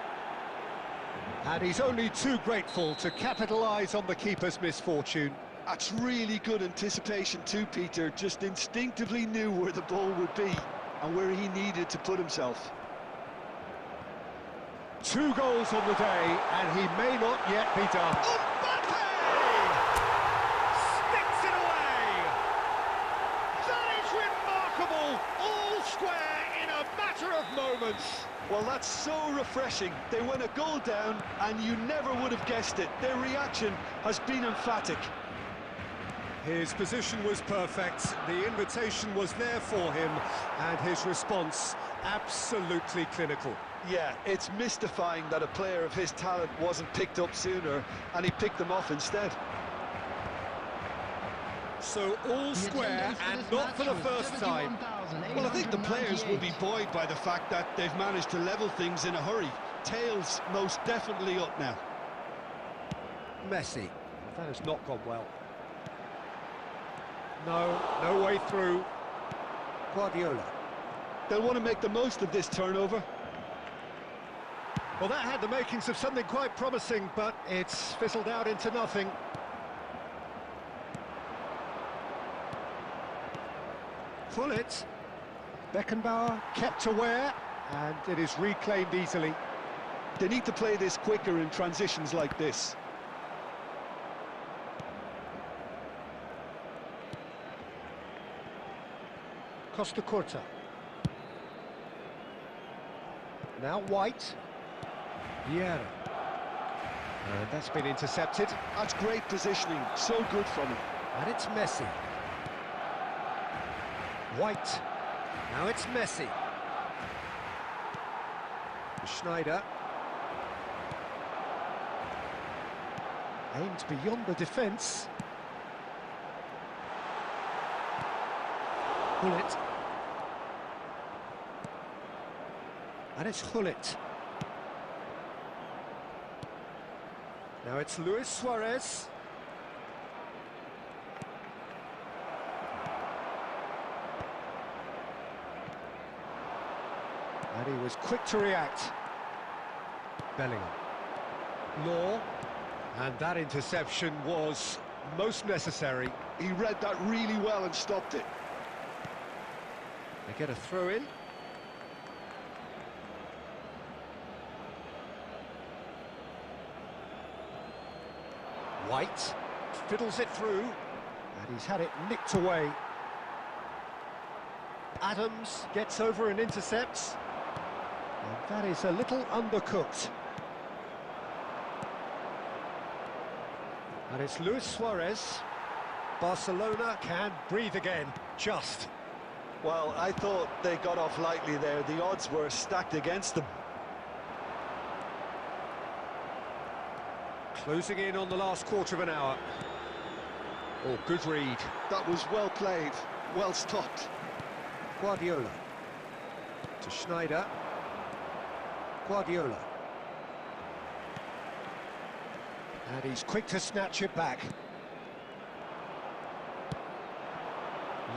And he's only too grateful to capitalise on the keeper's misfortune. That's really good anticipation too, Peter. Just instinctively knew where the ball would be and where he needed to put himself. 2 goals on the day, and he may not yet be done. Mbappe! Sticks it away! That is remarkable! All square in a matter of moments. Well, that's so refreshing. They went a goal down, and you never would have guessed it. Their reaction has been emphatic. His position was perfect, the invitation was there for him, and his response absolutely clinical. Yeah, it's mystifying that a player of his talent wasn't picked up sooner, and he picked them off instead. So all square, and not for the first time. Well, I think the players will be buoyed by the fact that they've managed to level things in a hurry. Tails most definitely up now. Messi. That has not gone well. No way through. Guardiola. They'll want to make the most of this turnover. Well, that had the makings of something quite promising, but it's fizzled out into nothing. Gullit. Beckenbauer kept aware, and it is reclaimed easily. They need to play this quicker in transitions like this. Costa Curta. Now White. Vieira. And that's been intercepted. That's great positioning, so good from him. And it's Messi. White. Now it's Messi. Schneider. Aimed beyond the defence. Gullit. And it's Gullit. Now it's Luis Suarez. And he was quick to react. Bellingham. Law. And that interception was most necessary. He read that really well and stopped it. They get a throw in. White fiddles it through, and he's had it nicked away. Adams gets over and intercepts, and that is a little undercooked. And it's Luis Suarez. Barcelona can breathe again, just. Well, I thought they got off lightly there. The odds were stacked against them. Closing in on the last quarter of an hour. Oh, good read. That was well played, well stopped. Guardiola. To Schneider. Guardiola. And he's quick to snatch it back.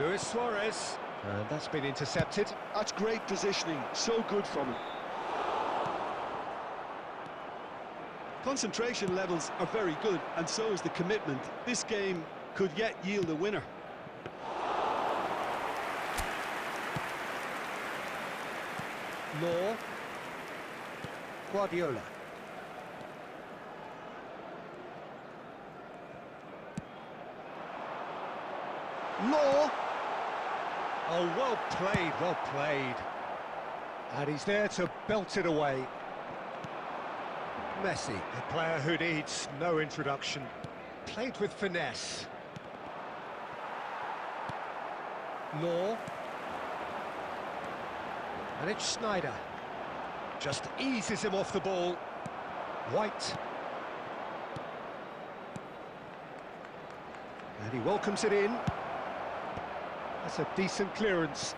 Luis Suarez. And that's been intercepted. That's great positioning, so good from him. Concentration levels are very good, and so is the commitment. This game could yet yield a winner. Law. Guardiola. Law. Oh, well played, well played. And he's there to belt it away. Messi, a player who needs no introduction. Played with finesse. Law. And it's Schneider. Just eases him off the ball. White. And he welcomes it in. That's a decent clearance.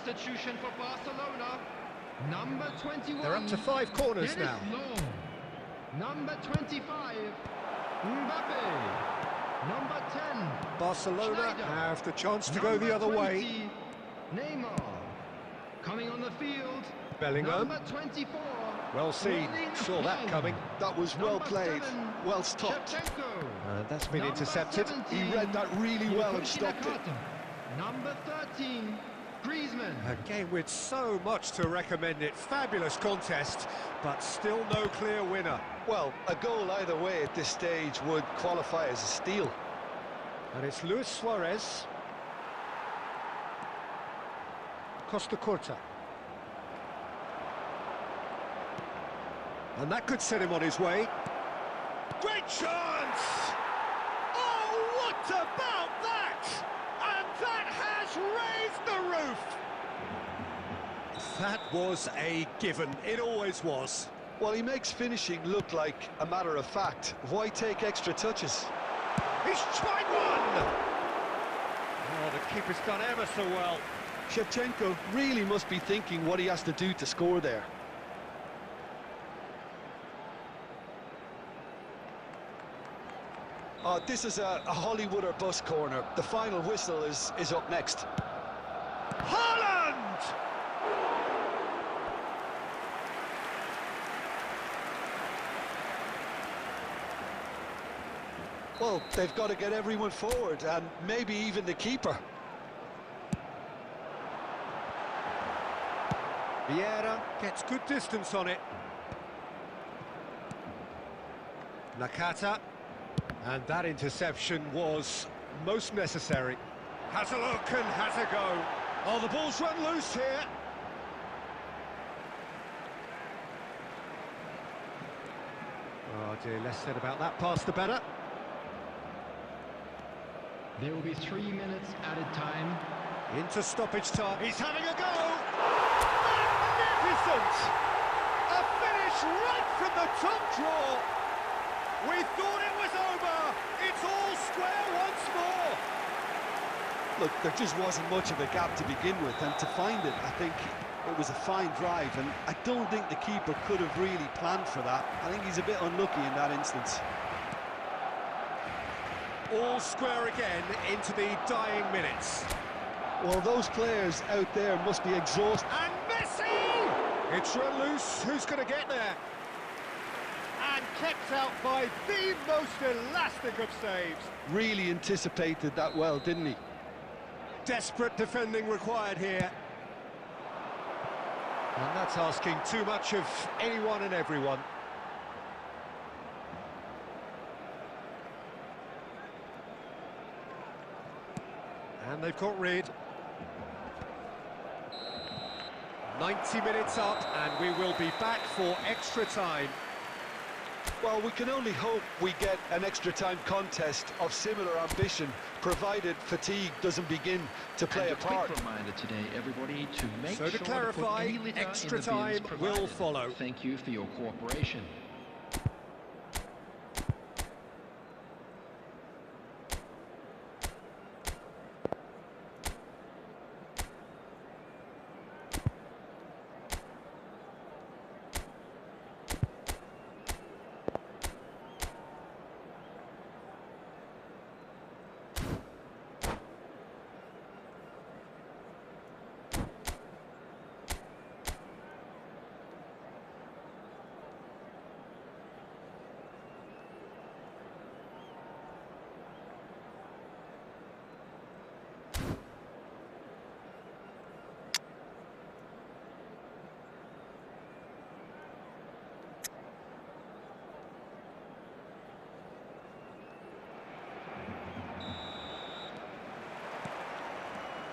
Substitution for Barcelona. Number 21. They're up to 5 corners Dennis now. Law. Number 25. Mbappe. Number 10. Barcelona Schneider. have the chance to go Number the other 20, way. Neymar. Coming on the field. Bellingham. Number 24. Well seen, Rolling saw that ahead. coming. That was well Number played, 7, well stopped. Shevchenko. That's been Number intercepted. 17, He read that really well and stopped it. Nakata. Number 13, Griezmann. A game with so much to recommend it. Fabulous contest, but still no clear winner. Well, a goal either way at this stage would qualify as a steal. And it's Luis Suarez. Costa Curta. And that could set him on his way. Great chance! Oh, what about that? And that has raised the roof! That was a given. It always was. Well, he makes finishing look like a matter of fact. Why take extra touches? He's tried one! Oh, the keeper's done ever so well. Shevchenko really must be thinking what he has to do to score there. This is a Hollywood or bust corner. The final whistle is up next. Haaland! Well, they've got to get everyone forward, and maybe even the keeper. Vieira gets good distance on it. Nakata. And that interception was most necessary. Has a look and has a go. Oh, the ball's run loose here. Oh dear, less said about that pass the better. There will be 3 minutes added time. Into stoppage time. He's having a go. Magnificent! A finish right from the top draw. We thought it was over. It's all square once more. Look, there just wasn't much of a gap to begin with, and to find it, I think it was a fine drive, and I don't think the keeper could have really planned for that. I think he's a bit unlucky in that instance. All square again into the dying minutes. Well, those players out there must be exhausted. And Messi! It's run loose. Who's going to get there? And kept out by the most elastic of saves. Really anticipated that well, didn't he? Desperate defending required here. And that's asking too much of anyone and everyone. And they've got rid. 90 minutes up, and we will be back for extra time. Well, we can only hope we get an extra time contest of similar ambition, provided fatigue doesn't begin to play a part. Quick reminder today, everybody, to make So to sure clarify, to put any litter extra in the bins time will provided. follow. Thank you for your cooperation.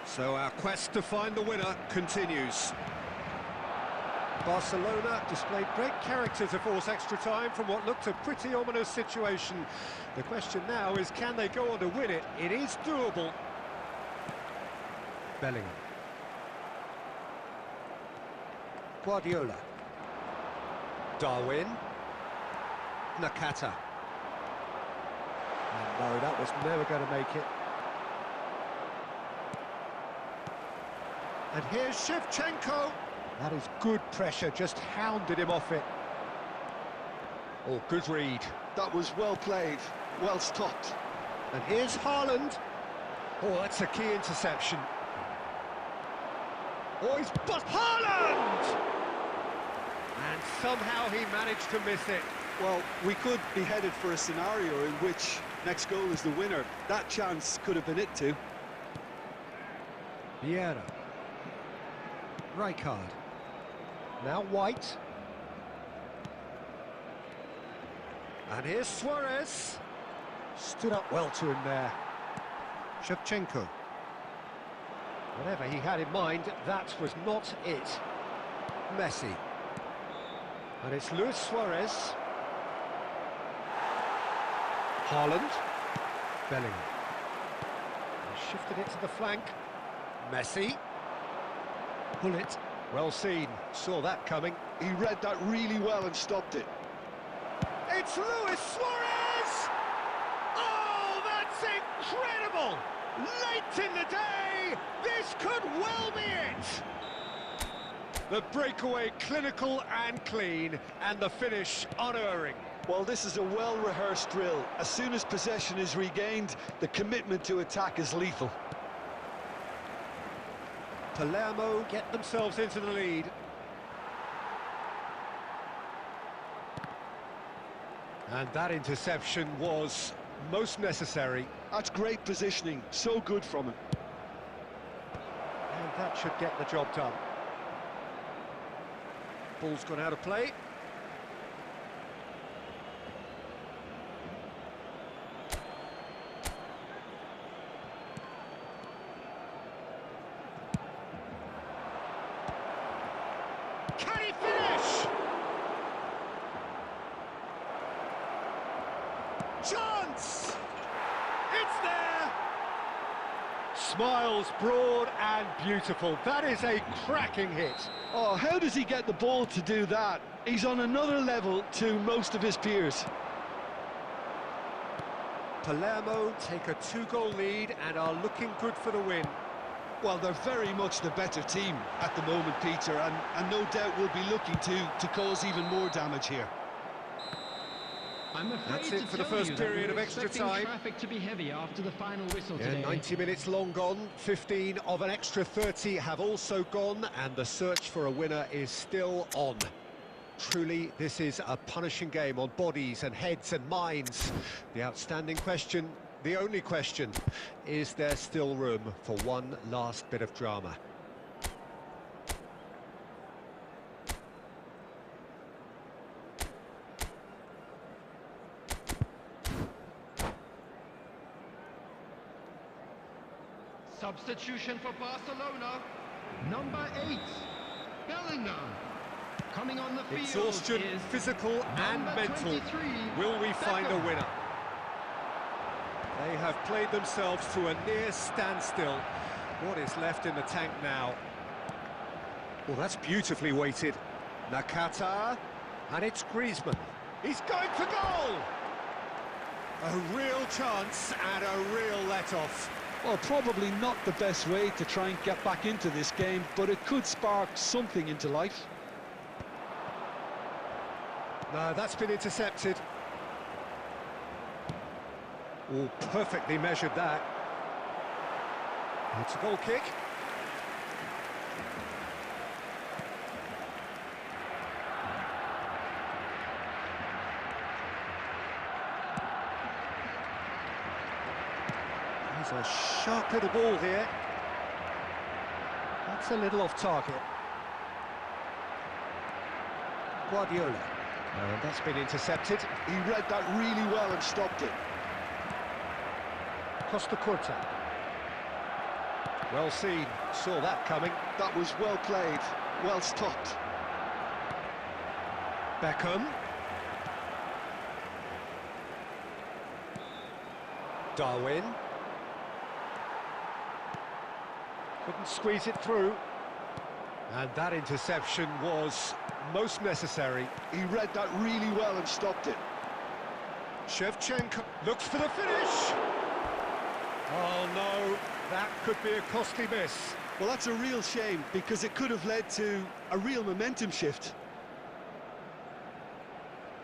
So our quest to find the winner continues. Barcelona displayed great character to force extra time from what looked a pretty ominous situation. The question now is, can they go on to win it? It is doable. Bellingham. Guardiola. Darwin. Nakata. And no, that was never going to make it. And here's Shevchenko. That is good pressure, just hounded him off it. Oh, good read. That was well played, well stopped. And here's Haaland. Oh, that's a key interception. Oh, he's bust Haaland! And somehow he managed to miss it. Well, we could be headed for a scenario in which next goal is the winner. That chance could have been it too. Vieira. Rijkaard. Now White. And here's Suarez. Stood up well to him there. Shevchenko. Whatever he had in mind, that was not it. Messi. And it's Luis Suarez. Haaland. Bellingham. He shifted it to the flank. Messi. Bullet. Well seen. Saw that coming. He read that really well and stopped it. It's Luis Suarez! Oh, that's incredible! Late in the day, this could well be it! The breakaway clinical and clean, and the finish unerring. Well, this is a well-rehearsed drill. As soon as possession is regained, the commitment to attack is lethal. Palermo get themselves into the lead. And that interception was most necessary. That's great positioning, so good from him. And that should get the job done. Ball's gone out of play. Can he finish? Chance! It's there! Smiles broad and beautiful. That is a cracking hit. Oh, how does he get the ball to do that? He's on another level to most of his peers. Palermo take a 2-goal lead and are looking good for the win. Well, they're very much the better team at the moment, Peter, and no doubt will be looking to cause even more damage here. I'm afraid That's to it for the tell first you that period we're of extra expecting time. traffic to be heavy after the final whistle Yeah, today. 90 minutes long gone, 15 of an extra 30 have also gone, and the search for a winner is still on. Truly, this is a punishing game on bodies and heads and minds. The outstanding question, the only question, is there still room for one last bit of drama? Substitution for Barcelona. Number 8, Bellingham. Coming on the field Exhaustion, is physical and number mental. 23, Will we find a Beckham. winner? They have played themselves to a near standstill. What is left in the tank now? Well, that's beautifully weighted. Nakata, and it's Griezmann. He's going for goal! A real chance and a real let-off. Well, probably not the best way to try and get back into this game, but it could spark something into life. No, that's been intercepted. Oh, perfectly measured that. It's a goal kick. There's a sharp little ball here. That's a little off target. Guardiola. And that's been intercepted. He read that really well and stopped it. Costa Curta. Well seen, saw that coming. That was well played, well stopped. Beckham. Darwin. Couldn't squeeze it through. And that interception was most necessary. He read that really well and stopped it. Shevchenko looks for the finish. Oh no, that could be a costly miss. Well, that's a real shame, because it could have led to a real momentum shift.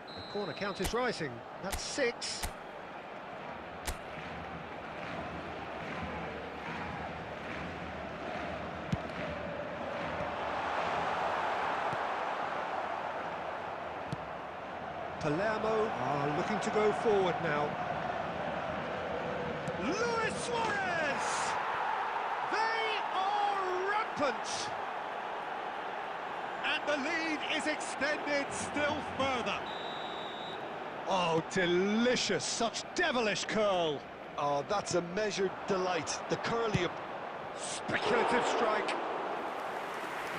The corner count is rising. That's 6. Palermo are looking to go forward now. Luis Suarez! They are rampant! And the lead is extended still further. Oh, delicious! Such devilish curl! Oh, that's a measured delight. The curly... Speculative strike.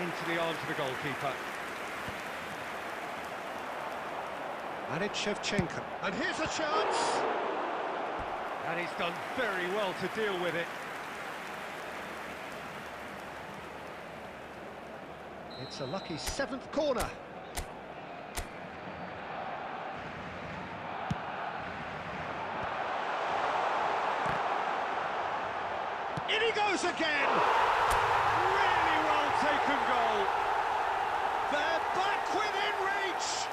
Into the arms of the goalkeeper. And it's Shevchenko. And here's a chance! And he's done very well to deal with it. It's a lucky 7th corner. In he goes again! Really well taken goal. They're back within reach!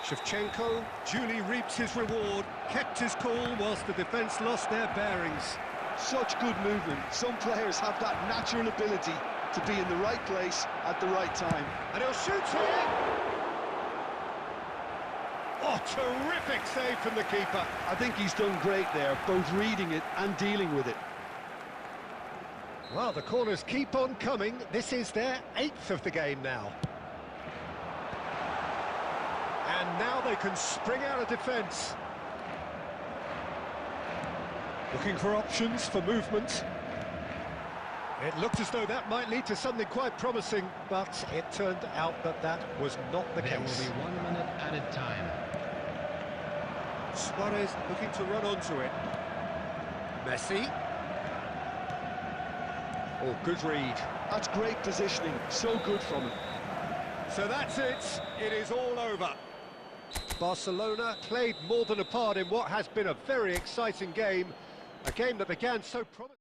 Shevchenko duly reaps his reward, kept his cool whilst the defence lost their bearings. Such good movement. Some players have that natural ability to be in the right place at the right time. And he'll shoot here! Oh, terrific save from the keeper. I think he's done great there, both reading it and dealing with it. Well, the corners keep on coming. This is their 8th of the game now. And now they can spring out of defence. Looking for options for movement. It looked as though that might lead to something quite promising, but it turned out that that was not the There case. will be 1 minute added time. Suarez looking to run onto it. Messi. Oh, good read. That's great positioning, so good from him. So that's it. It is all over. Barcelona played more than a part in what has been a very exciting game. A game that began so promising.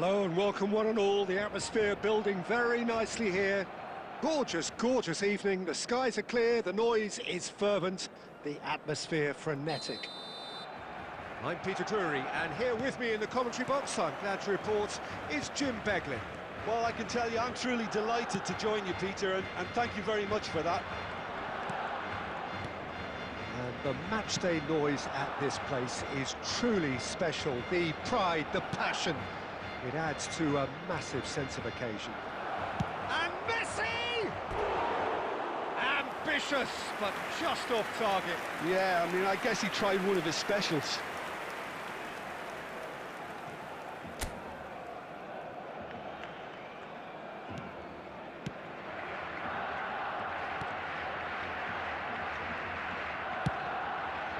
Hello and welcome one and all. The atmosphere building very nicely here. Gorgeous, gorgeous evening. The skies are clear, the noise is fervent, the atmosphere frenetic. I'm Peter Drury, and here with me in the commentary box, I'm glad to report, is Jim Beglin. Well, I can tell you, I'm truly delighted to join you, Peter, and thank you very much for that. And the matchday noise at this place is truly special. The pride, the passion, it adds to a massive sense of occasion. And Messi! Ambitious, but just off target. Yeah, I mean, I guess he tried one of his specials.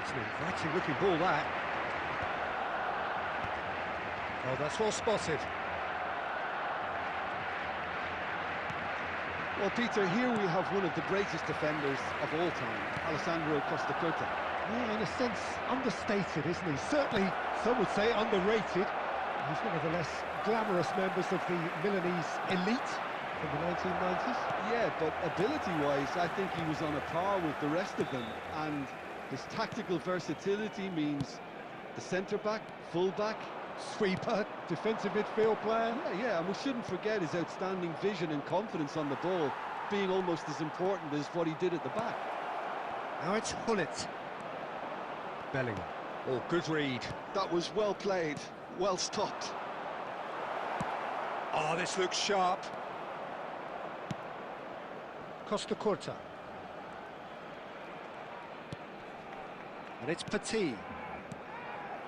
It's an inviting looking ball, that. Oh, that's well spotted. Well, Peter, here we have one of the greatest defenders of all time, Alessandro Costa Curta. Yeah, in a sense, understated, isn't he? Certainly, some would say underrated. He's one of the less glamorous members of the Milanese elite from the 1990s. Yeah, but ability-wise, I think he was on a par with the rest of them, and his tactical versatility means the centre-back, full-back, Sweeper, defensive midfield player. Yeah, and we shouldn't forget his outstanding vision and confidence on the ball, being almost as important as what he did at the back. Now it's Hullet. Bellingham. Oh, good read. That was well played, well stopped. Oh, this looks sharp. Costa Curta. And it's Petit.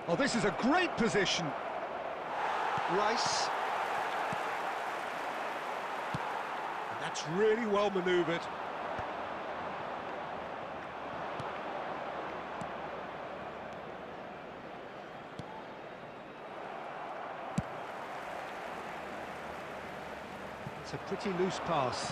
Oh, this is a great position. Rice. And that's really well manoeuvred. It's a pretty loose pass.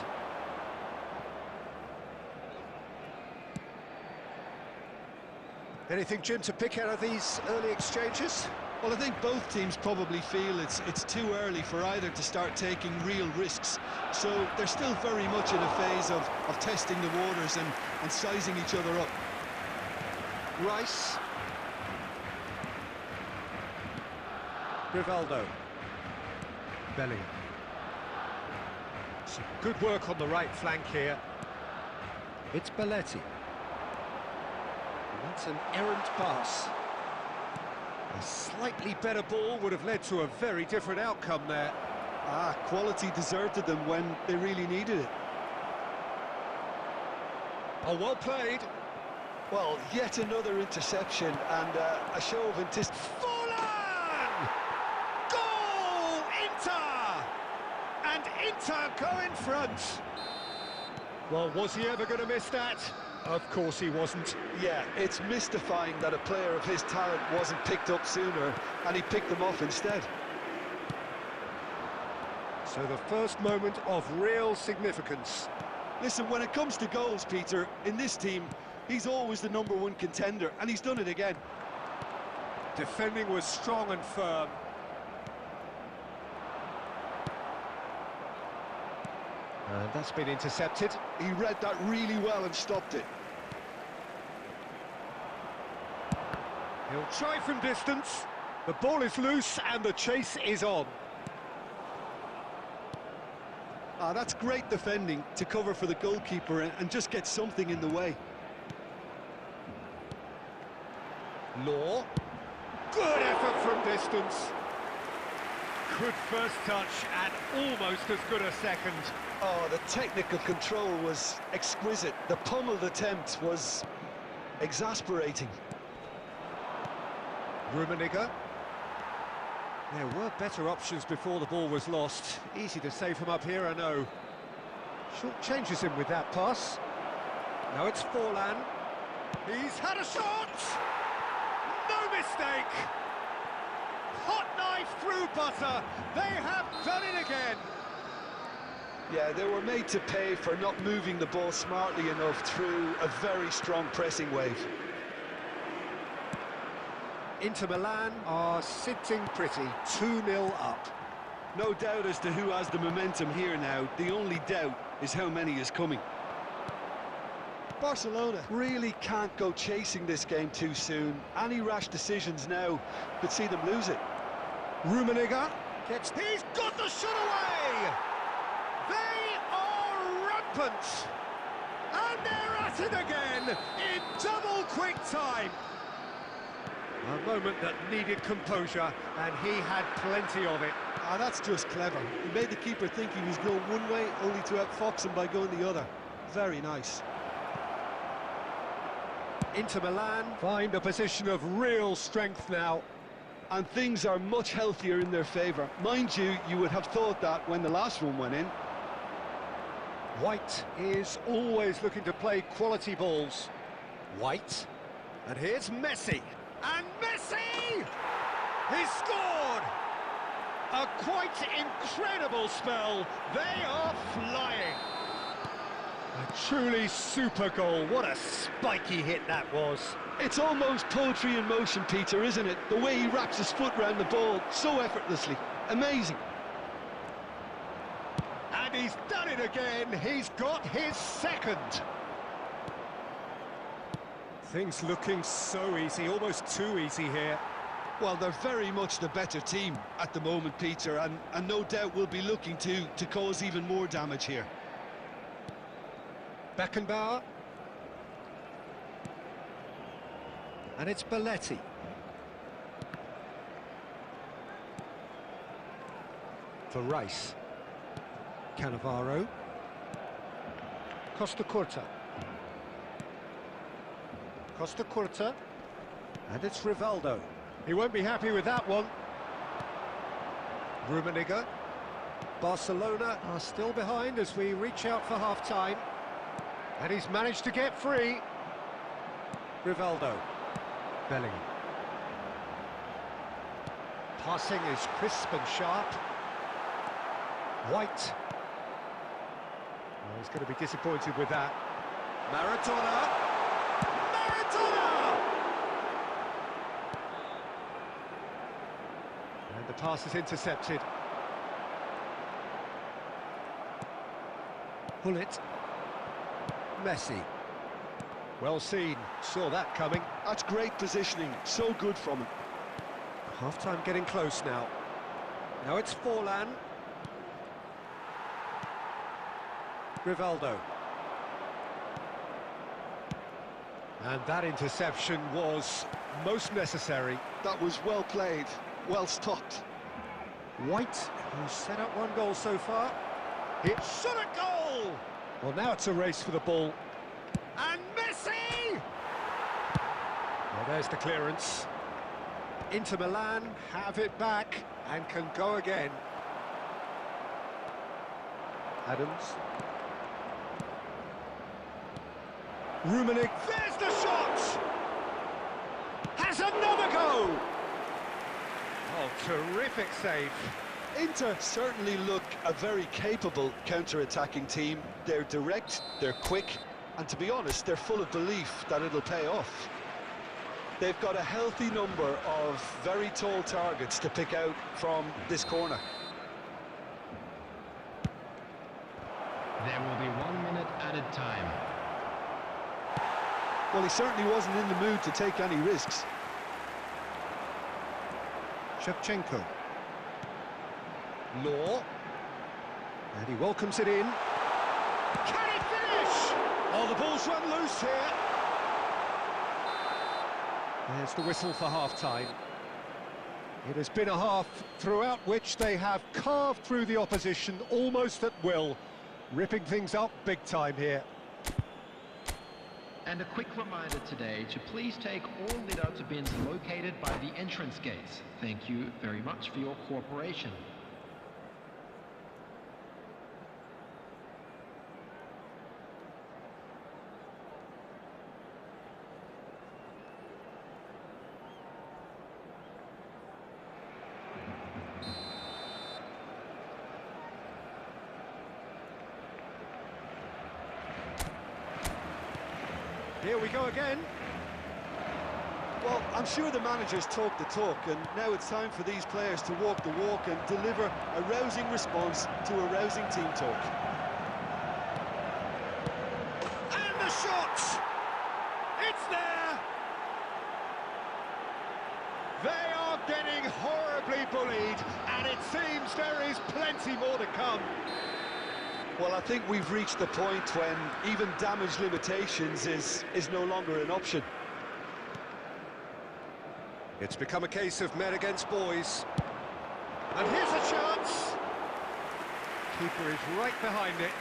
Anything, Jim, to pick out of these early exchanges? Well, I think both teams probably feel it's too early for either to start taking real risks. So they're still very much in a phase of testing the waters and sizing each other up. Rice. Rivaldo. Bellingham. Some good work on the right flank here. It's Belletti. That's an errant pass. A slightly better ball would have led to a very different outcome there. Quality deserted them when they really needed it. Oh, well played. Well, yet another interception and a show of anticipation. Forlan! Goal! Inter! And Inter go in front. Well, was he ever going to miss that? Of course he wasn't. Yeah, it's mystifying that a player of his talent wasn't picked up sooner, and he picked them off instead. So the first moment of real significance. Listen, when it comes to goals, Peter, in this team, he's always the #1 contender, and he's done it again. Defending was strong and firm. And that's been intercepted. He read that really well and stopped it. He'll try from distance. The ball is loose and the chase is on. That's great defending to cover for the goalkeeper and just get something in the way. Law. Good effort from distance. Good first touch and almost as good a second. Oh, the technical control was exquisite. The pummeled attempt was exasperating. Rummenigge. There were better options before the ball was lost. Easy to say from up here, I know. Short changes him with that pass. Now it's Forlan. He's had a shot! No mistake! Hot knife through butter. They have done it again. Yeah, they were made to pay for not moving the ball smartly enough through a very strong pressing wave. Inter Milan are sitting pretty, 2-0 up. No doubt as to who has the momentum here now. The only doubt is how many is coming. Barcelona really can't go chasing this game too soon. Any rash decisions now could see them lose it. Rummenigge gets... He's got the shot away! They are rampant! And they're at it again in double quick time. A moment that needed composure, and he had plenty of it. Ah, that's just clever. He made the keeper think he was going one way, only to outfox him by going the other. Very nice. Inter Milan find a position of real strength now. And things are much healthier in their favour. Mind you, you would have thought that when the last one went in. White is always looking to play quality balls. White, and here's Messi. And Messi! He's scored! A quite incredible spell. They are flying. A truly super goal. What a spiky hit that was. It's almost poetry in motion, Peter, isn't it? The way he wraps his foot round the ball so effortlessly. Amazing. And he's done it again. He's got his second. Things looking so easy, almost too easy here. Well, they're very much the better team at the moment, Peter, and no doubt will be looking to cause even more damage here. Beckenbauer. And it's Belletti. For Rice. Cannavaro. Costa Curta. Costa Curta. And it's Rivaldo. He won't be happy with that one. Rummenigge. Barcelona are still behind as we reach out for half-time. And he's managed to get free. Rivaldo. Bellingham. Passing is crisp and sharp. White. Well, he's going to be disappointed with that. Maradona. Maradona! And the pass is intercepted. Hullet. Messi. Well seen, saw that coming. That's great positioning, so good from him. Half-time getting close now. Now it's Forlan. Rivaldo. And that interception was most necessary. That was well played, well stopped. White, who's set up one goal so far. It shot a goal! Well, now it's a race for the ball. And Messi! Well, there's the clearance. Inter Milan have it back and can go again. Adams. Rummenigge, there's the shot! Has another go! Oh, terrific save. Inter certainly look a very capable counter-attacking team. They're direct, they're quick, and to be honest, they're full of belief that it'll pay off. They've got a healthy number of very tall targets to pick out from this corner. There will be 1 minute added time. Well, he certainly wasn't in the mood to take any risks. Shevchenko. Law. And he welcomes it in. Can he finish? Oh, the ball's run loose here. There's the whistle for half-time. It has been a half throughout which they have carved through the opposition almost at will, ripping things up big time here. And a quick reminder today to please take all lit-out bins located by the entrance gates. Thank you very much for your cooperation. Here we go again. Well, I'm sure the managers talk the talk, and now it's time for these players to walk the walk and deliver a rousing response to a rousing team talk. And the shot! It's there! They are getting horribly bullied, and it seems there is plenty more to come. Well, I think we've reached the point when even damage limitations is no longer an option. It's become a case of men against boys. And here's a chance. Keeper is right behind it.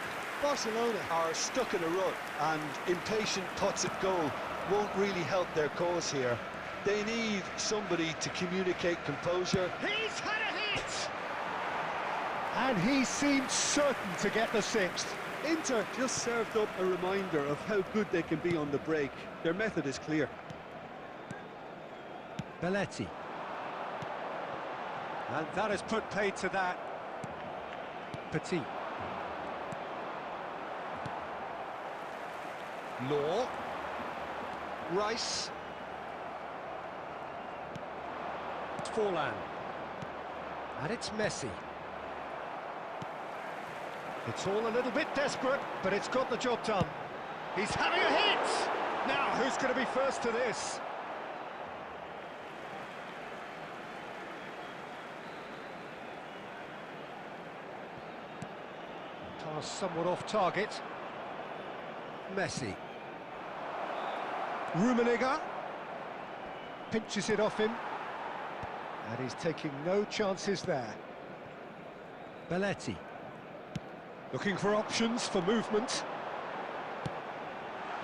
Barcelona are stuck in a rut, and impatient pots at goal won't really help their cause here. They need somebody to communicate composure. He's had a hit! And he seemed certain to get the sixth. Inter just served up a reminder of how good they can be on the break. Their method is clear. Belletti. And that has put paid to that. Petit. Law. Rice. Forlan. And it's Messi. It's all a little bit desperate, but it's got the job done. He's having a hit! Now, who's going to be first to this? Pass somewhat off target. Messi. Rummenigge. Pinches it off him. And he's taking no chances there. Belletti. Looking for options for movement.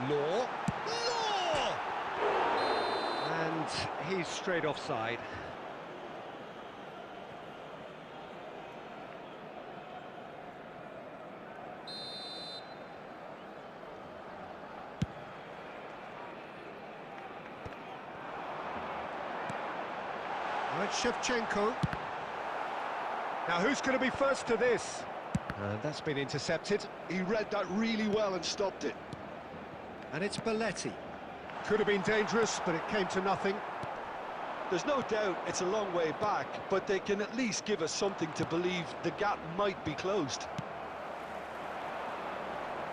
Law. Law! And he's straight offside. Right, Shevchenko. Now who's going to be first to this? That's been intercepted. He read that really well and stopped it. And it's Belletti. Could have been dangerous, but it came to nothing. There's no doubt it's a long way back, but they can at least give us something to believe the gap might be closed.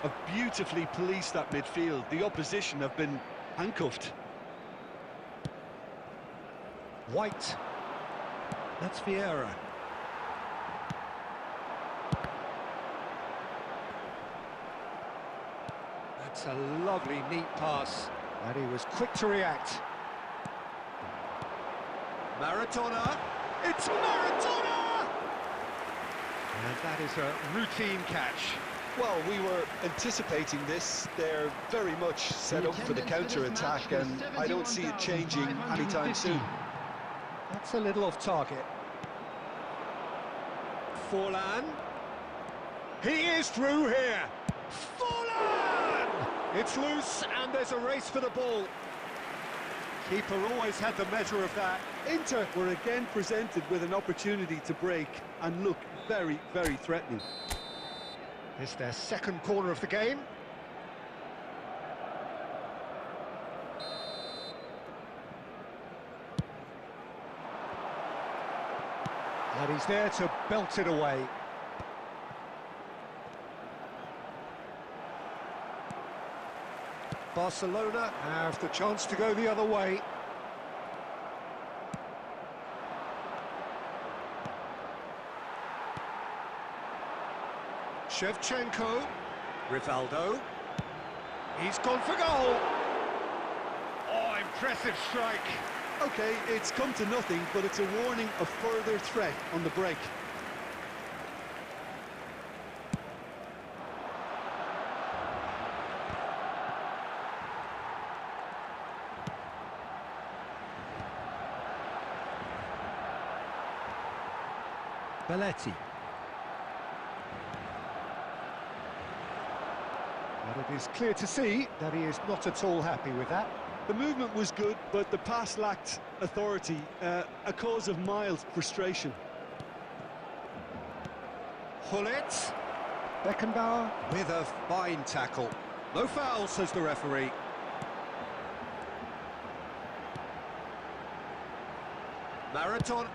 Have beautifully policed that midfield. The opposition have been handcuffed. White. That's Vieira. That's a lovely, neat pass. And he was quick to react. Maradona. It's Maradona! And that is a routine catch. Well, we were anticipating this. They're very much set up for the counter-attack, and I don't see it changing anytime soon. That's a little off target. Forlan. He is through here. Forlan! It's loose, and there's a race for the ball. Keeper always had the measure of that. Inter were again presented with an opportunity to break and look very, very threatening. It's their second corner of the game. And he's there to belt it away. Barcelona have the chance to go the other way. Shevchenko. Rivaldo. He's gone for goal. Oh, impressive strike. Okay, it's come to nothing, but it's a warning of further threat on the break. Belletti. And it is clear to see that he is not at all happy with that. The movement was good, but the pass lacked authority, a cause of mild frustration. Hullet. Beckenbauer with a fine tackle. No foul, says the referee. Marathon.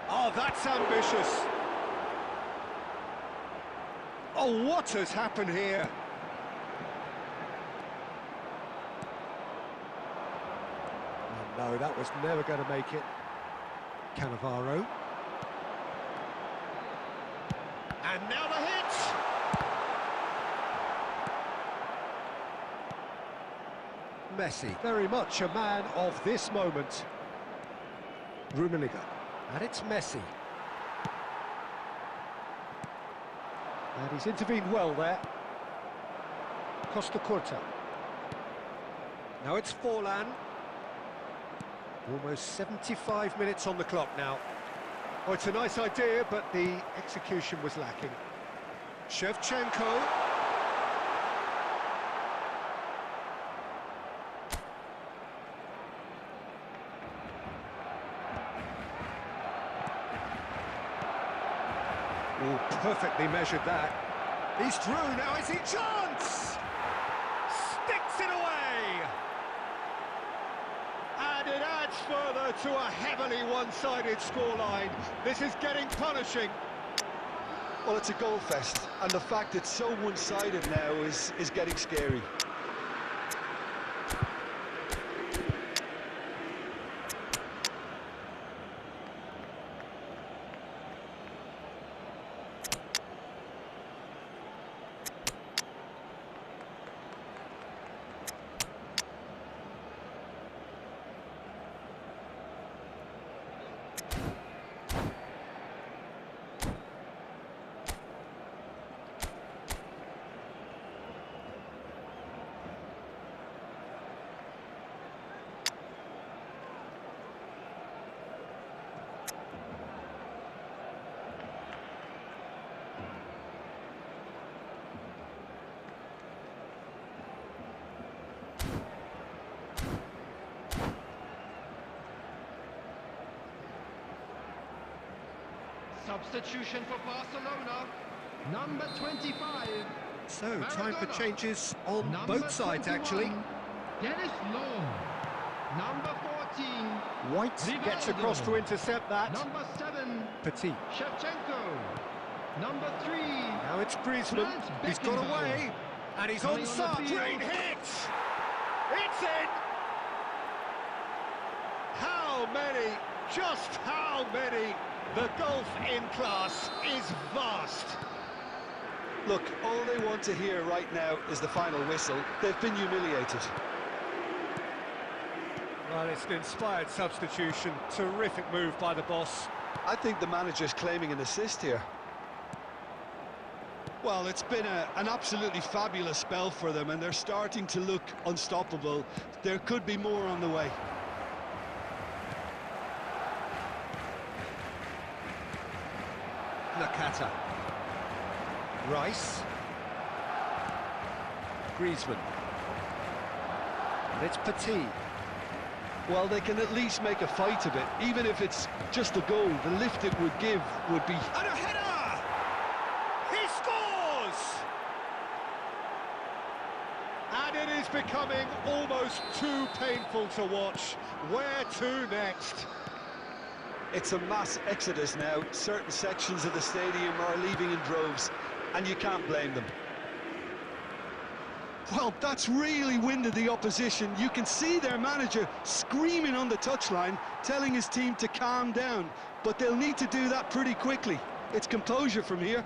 Oh, that's ambitious. Oh, what has happened here? Oh, no, that was never going to make it. Cannavaro. And now the hit! Messi, very much a man of this moment. Rummenigge, and it's Messi. And he's intervened well there. Costa Curta. Now it's Forlan. Almost 75 minutes on the clock now. Oh, it's a nice idea, but the execution was lacking. Shevchenko. Oh, perfectly measured that. He's through, now is he? Chance! Sticks it away! And it adds further to a heavily one-sided scoreline. This is getting punishing. Well, it's a goal fest, and the fact it's so one-sided now is getting scary. Substitution for Barcelona, number 25. So, time for changes on Number both sides, 21, actually. Dennis Law. Number 14. White Rivaldo. gets across to intercept that. Number 7. Petit. Shevchenko. Number 3. Now it's Griezmann. Franz He's got Beckenbauer. away. And he's Coming on on the side. field. Great hit! It's in! How many? Just how many? The gulf in class is vast. Look, all they want to hear right now is the final whistle. They've been humiliated. Well, it's an inspired substitution. Terrific move by the boss. I think the manager's claiming an assist here. Well, it's been an absolutely fabulous spell for them, and they're starting to look unstoppable. There could be more on the way. Nakata. Rice. Griezmann. And it's Petit. Well, they can at least make a fight of it, even if it's just a goal. The lift it would give would be... And a header! He scores! And it is becoming almost too painful to watch. Where to next? It's a mass exodus now. Certain sections of the stadium are leaving in droves, and you can't blame them. Well, that's really winded the opposition. You can see their manager screaming on the touchline, telling his team to calm down, but they'll need to do that pretty quickly. It's composure from here.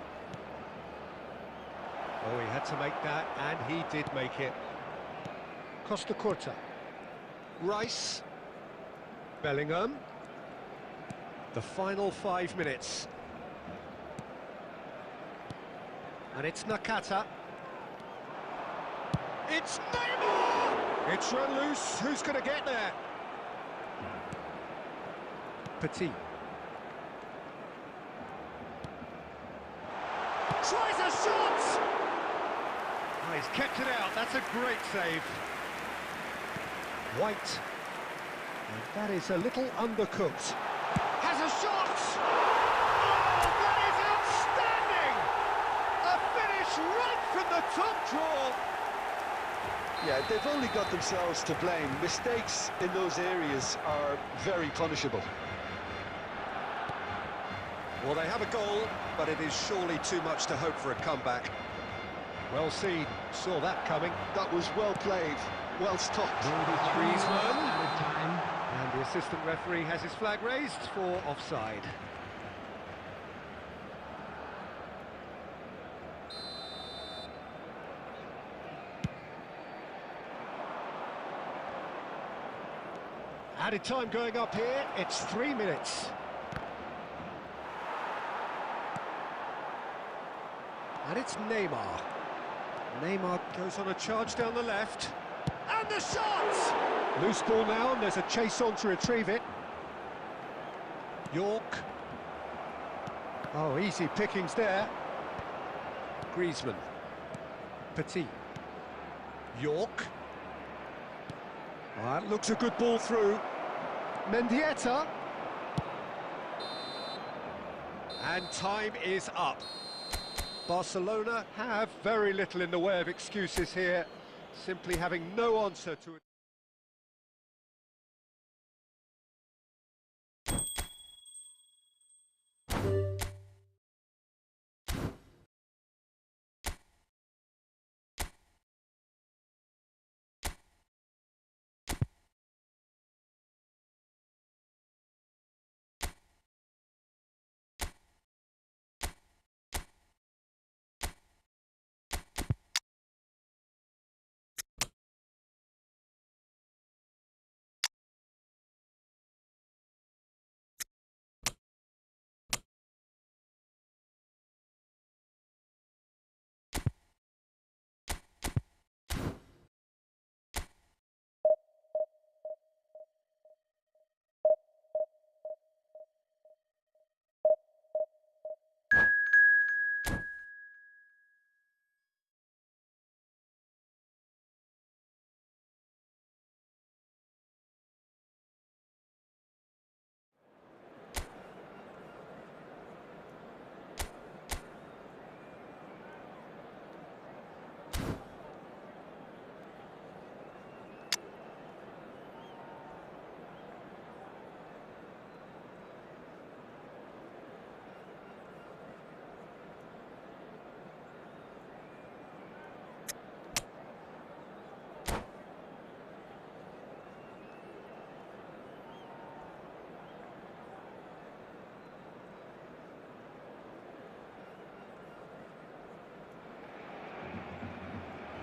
Oh, he had to make that, and he did make it. Costa Curta. Rice. Bellingham. The final 5 minutes. And it's Nakata. It's Neymar! It's run loose. Who's going to get there? Petit. Tries a shot! Oh, he's kept it out. That's a great save. White. And that is a little undercooked. Has a shot! Oh, that is outstanding! A finish right from the top draw. Yeah, they've only got themselves to blame. Mistakes in those areas are very punishable. Well, they have a goal, but it is surely too much to hope for a comeback. Well seen, saw that coming. That was well played, well stopped. Griezmann. Added time. And the assistant referee has his flag raised for offside. Added time going up here, it's 3 minutes. And it's Neymar. Neymar goes on a charge down the left. And the shot! Loose ball now, and there's a chase on to retrieve it. York. Oh, easy pickings there. Griezmann. Petit. York. Oh, that looks a good ball through. Mendieta. And time is up. Barcelona have very little in the way of excuses here, simply having no answer to it.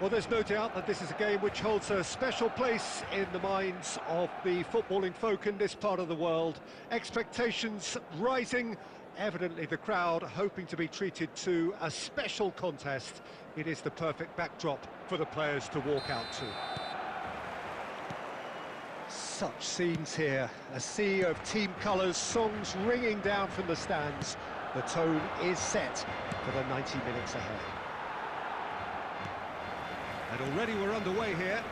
Well, there's no doubt that this is a game which holds a special place in the minds of the footballing folk in this part of the world. Expectations rising, evidently the crowd hoping to be treated to a special contest. It is the perfect backdrop for the players to walk out to. Such scenes here, a sea of team colours, songs ringing down from the stands. The tone is set for the 90 minutes ahead. And already we're underway here.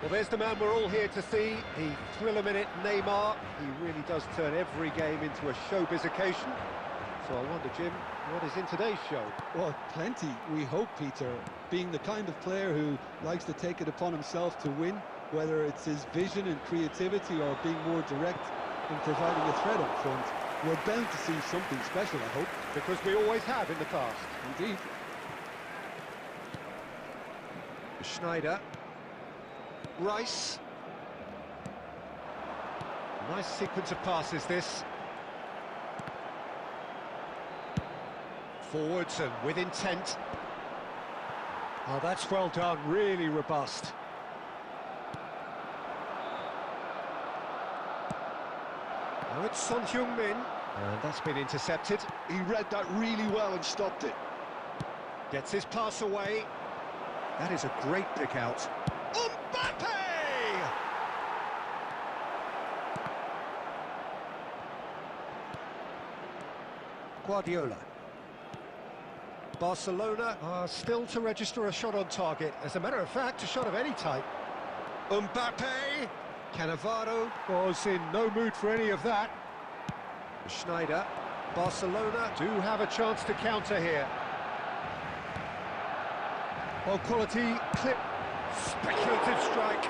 Well, there's the man we're all here to see, the thriller-minute Neymar. He really does turn every game into a showbiz occasion. So I wonder, Jim, what is in today's show? Well, plenty, we hope, Peter. Being the kind of player who likes to take it upon himself to win, whether it's his vision and creativity or being more direct in providing a threat up front, we're bound to see something special, I hope. Because we always have in the past. Indeed. Schneider. Rice. Nice sequence of passes, this. Forwards and with intent. Oh, that's well done, really robust. Now it's Son Heung-min, and that's been intercepted. He read that really well and stopped it. Gets his pass away. That is a great pick out. Mbappe! Guardiola. Barcelona are still to register a shot on target. As a matter of fact, a shot of any type. Mbappe! Cannavaro was in no mood for any of that. Schneider. Barcelona do have a chance to counter here. Well, quality clip. Speculative strike.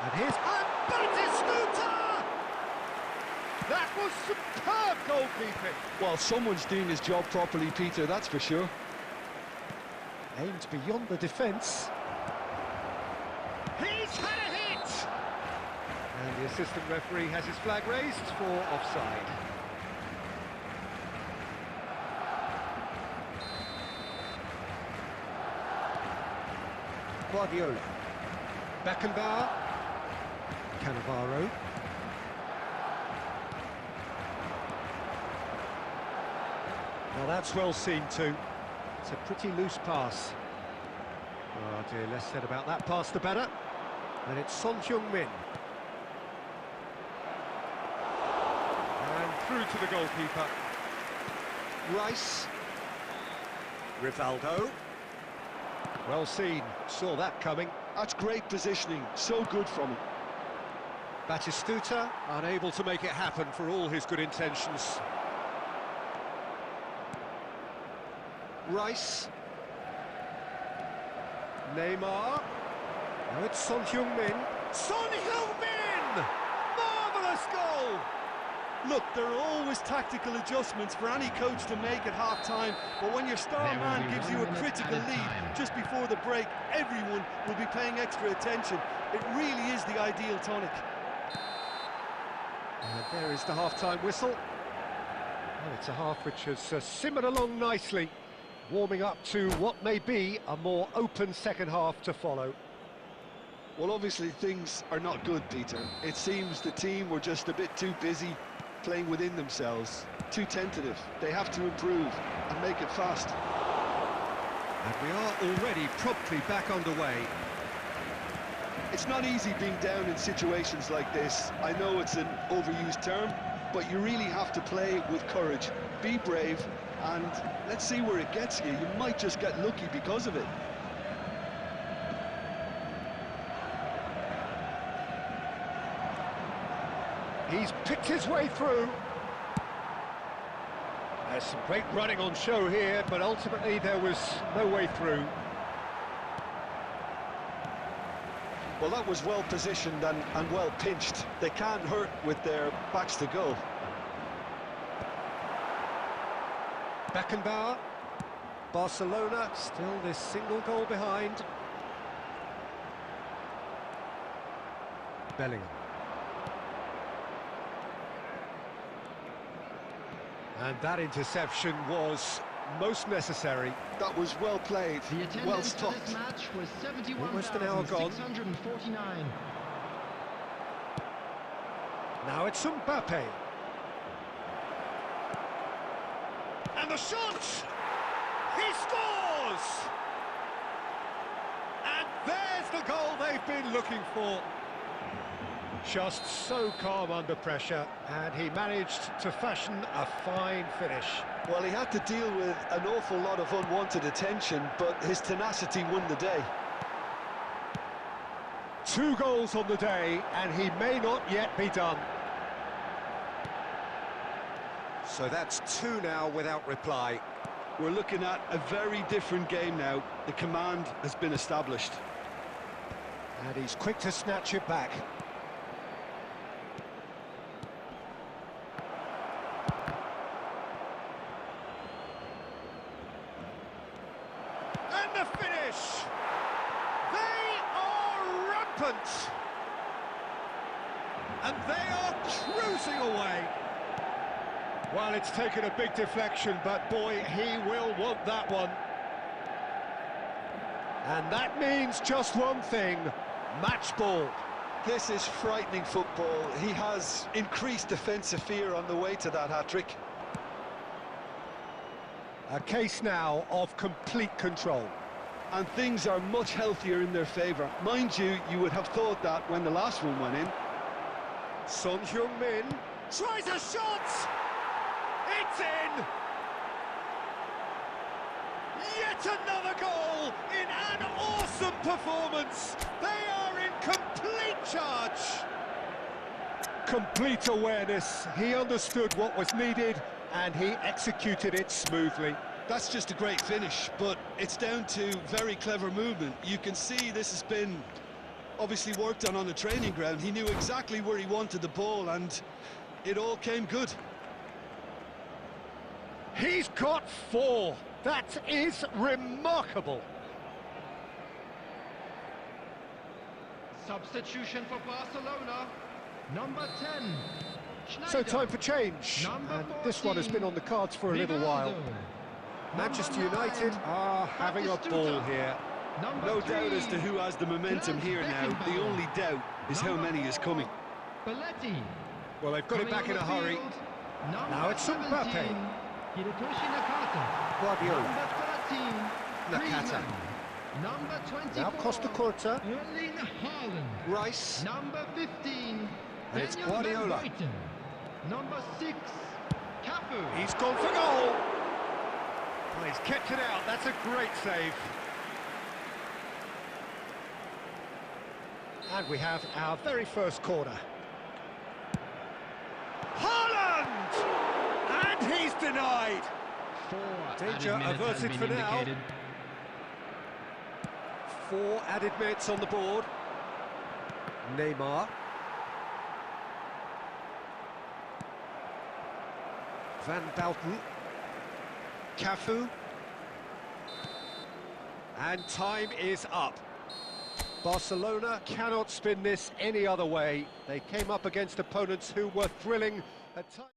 And here's Batistuta! That was superb goalkeeping. Well, someone's doing his job properly, Peter, that's for sure. Aimed beyond the defence. He's had a hit! And the assistant referee has his flag raised for offside. Guardiola. Beckenbauer. Cannavaro. Well, that's well seen too. It's a pretty loose pass. Oh dear, less said about that pass the better. And it's Son Heung-min. And through to the goalkeeper. Rice. Rivaldo. Well seen, saw that coming. That's great positioning, so good from him. Batistuta unable to make it happen for all his good intentions. Rice. Neymar. Now it's Son Heung-min. Son Heung-min! Marvellous goal! Look, there are always tactical adjustments for any coach to make at half-time, but when your star There will man be gives 1 you a minute critical added lead time. just before the break, everyone will be paying extra attention. It really is the ideal tonic. And there is the half-time whistle. Well, it's a half which has simmered along nicely, warming up to what may be a more open second half to follow. Well, obviously things are not good, Peter. It seems the team were just a bit too busy playing within themselves, too tentative. They have to improve and make it fast. And we are already promptly back underway. It's not easy being down in situations like this. I know it's an overused term, but you really have to play with courage. Be brave, and let's see where it gets you. You might just get lucky because of it. He's picked his way through. There's some great running on show here, but ultimately there was no way through. Well, that was well positioned and well pinched. They can't hurt with their backs to goal. Beckenbauer. Barcelona still this single goal behind. Bellingham. And that interception was most necessary. That was well played, The well attendance for stopped. this match was Almost an hour gone. 71,649. Now it's Mbappe. And the shot! He scores! And there's the goal they've been looking for. Just so calm under pressure, and he managed to fashion a fine finish. Well, he had to deal with an awful lot of unwanted attention, but his tenacity won the day. 2 goals on the day, and he may not yet be done. So that's 2 now without reply. We're looking at a very different game now. The command has been established. And he's quick to snatch it back. And the finish! They are rampant! And they are cruising away. Well, it's taken a big deflection, but boy, he will want that one. And that means just one thing, match ball. This is frightening football. He has increased defensive fear on the way to that hat-trick. A case now of complete control. And things are much healthier in their favour. Mind you, you would have thought that when the last one went in. Son Heung-min tries a shot! It's in! Yet another goal in an awesome performance! They are in complete charge! Complete awareness. He understood what was needed and he executed it smoothly. That's just a great finish, but it's down to very clever movement. You can see this has been obviously worked on the training ground. He knew exactly where he wanted the ball, and it all came good. He's got 4. That is remarkable. Substitution for Barcelona. Number 10. So Schneider. time for change. Number And this one has 14, been on the cards for a little while. Rivaldo. Manchester Number United 9, are having a Batistuta. ball here. Number No 3, doubt as to who has the momentum here now. The only doubt is how many is coming. Belletti. Well, they've got it Coming back on in a the hurry. field, number Now it's 17, Mbappe. Hirotoshi Nakata. Guardiola. Number 13, Nakata. Griezmann. Number 24, Now Costa Curta. Erling Haaland. Rice. Number 15, And it's Daniel Guardiola. Van Buyten. Number 6, Cafu. He's gone for goal. Oh, he's kept it out. That's a great save. And we have our very first corner. Haaland! And he's denied. 4 Danger added minutes averted has for been now. indicated. 4 added minutes on the board. Neymar. Van Buyten. Cafu. And time is up. Barcelona cannot spin this any other way. They came up against opponents who were thrilling at times.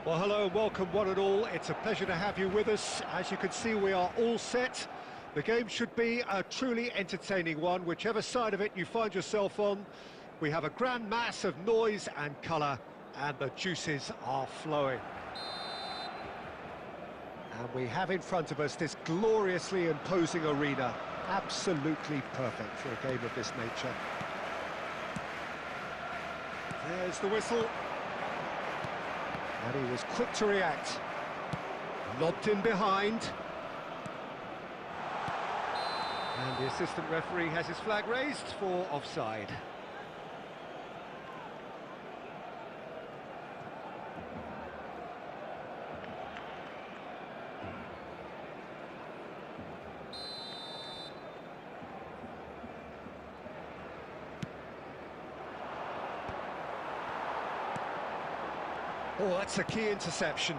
Well, hello and welcome one and all. It's a pleasure to have you with us. As you can see, we are all set. The game should be a truly entertaining one, whichever side of it you find yourself on. We have a grand mass of noise and colour, and the juices are flowing. And we have in front of us this gloriously imposing arena, absolutely perfect for a game of this nature. There's the whistle. And he was quick to react. Lobbed in behind. And the assistant referee has his flag raised for offside. Oh, that's a key interception.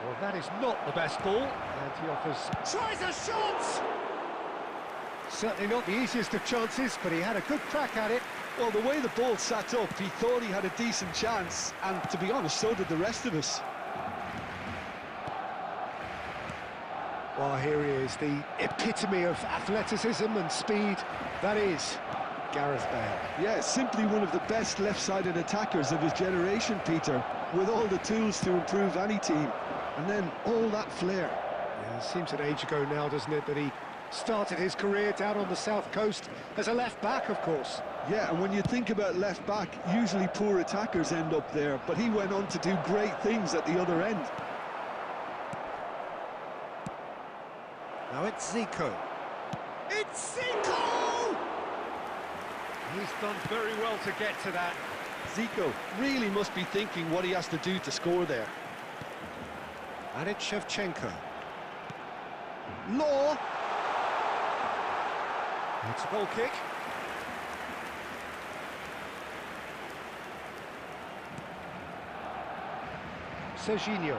Well, that is not the best ball, and he offers... Tries a shot! Certainly not the easiest of chances, but he had a good crack at it. Well, the way the ball sat up, he thought he had a decent chance, and to be honest, so did the rest of us. Well, here he is, the epitome of athleticism and speed. That is Gareth Bale. Yeah, simply one of the best left-sided attackers of his generation, Peter, with all the tools to improve any team, and then all that flair. Yeah, it seems an age ago now, doesn't it, that he started his career down on the south coast as a left-back, of course. Yeah, and when you think about left-back, usually poor attackers end up there, but he went on to do great things at the other end. Now it's Zico. It's Zico! He's done very well to get to that. Zico really must be thinking what he has to do to score there. And it's Shevchenko. Law! It's a goal kick. Serginho.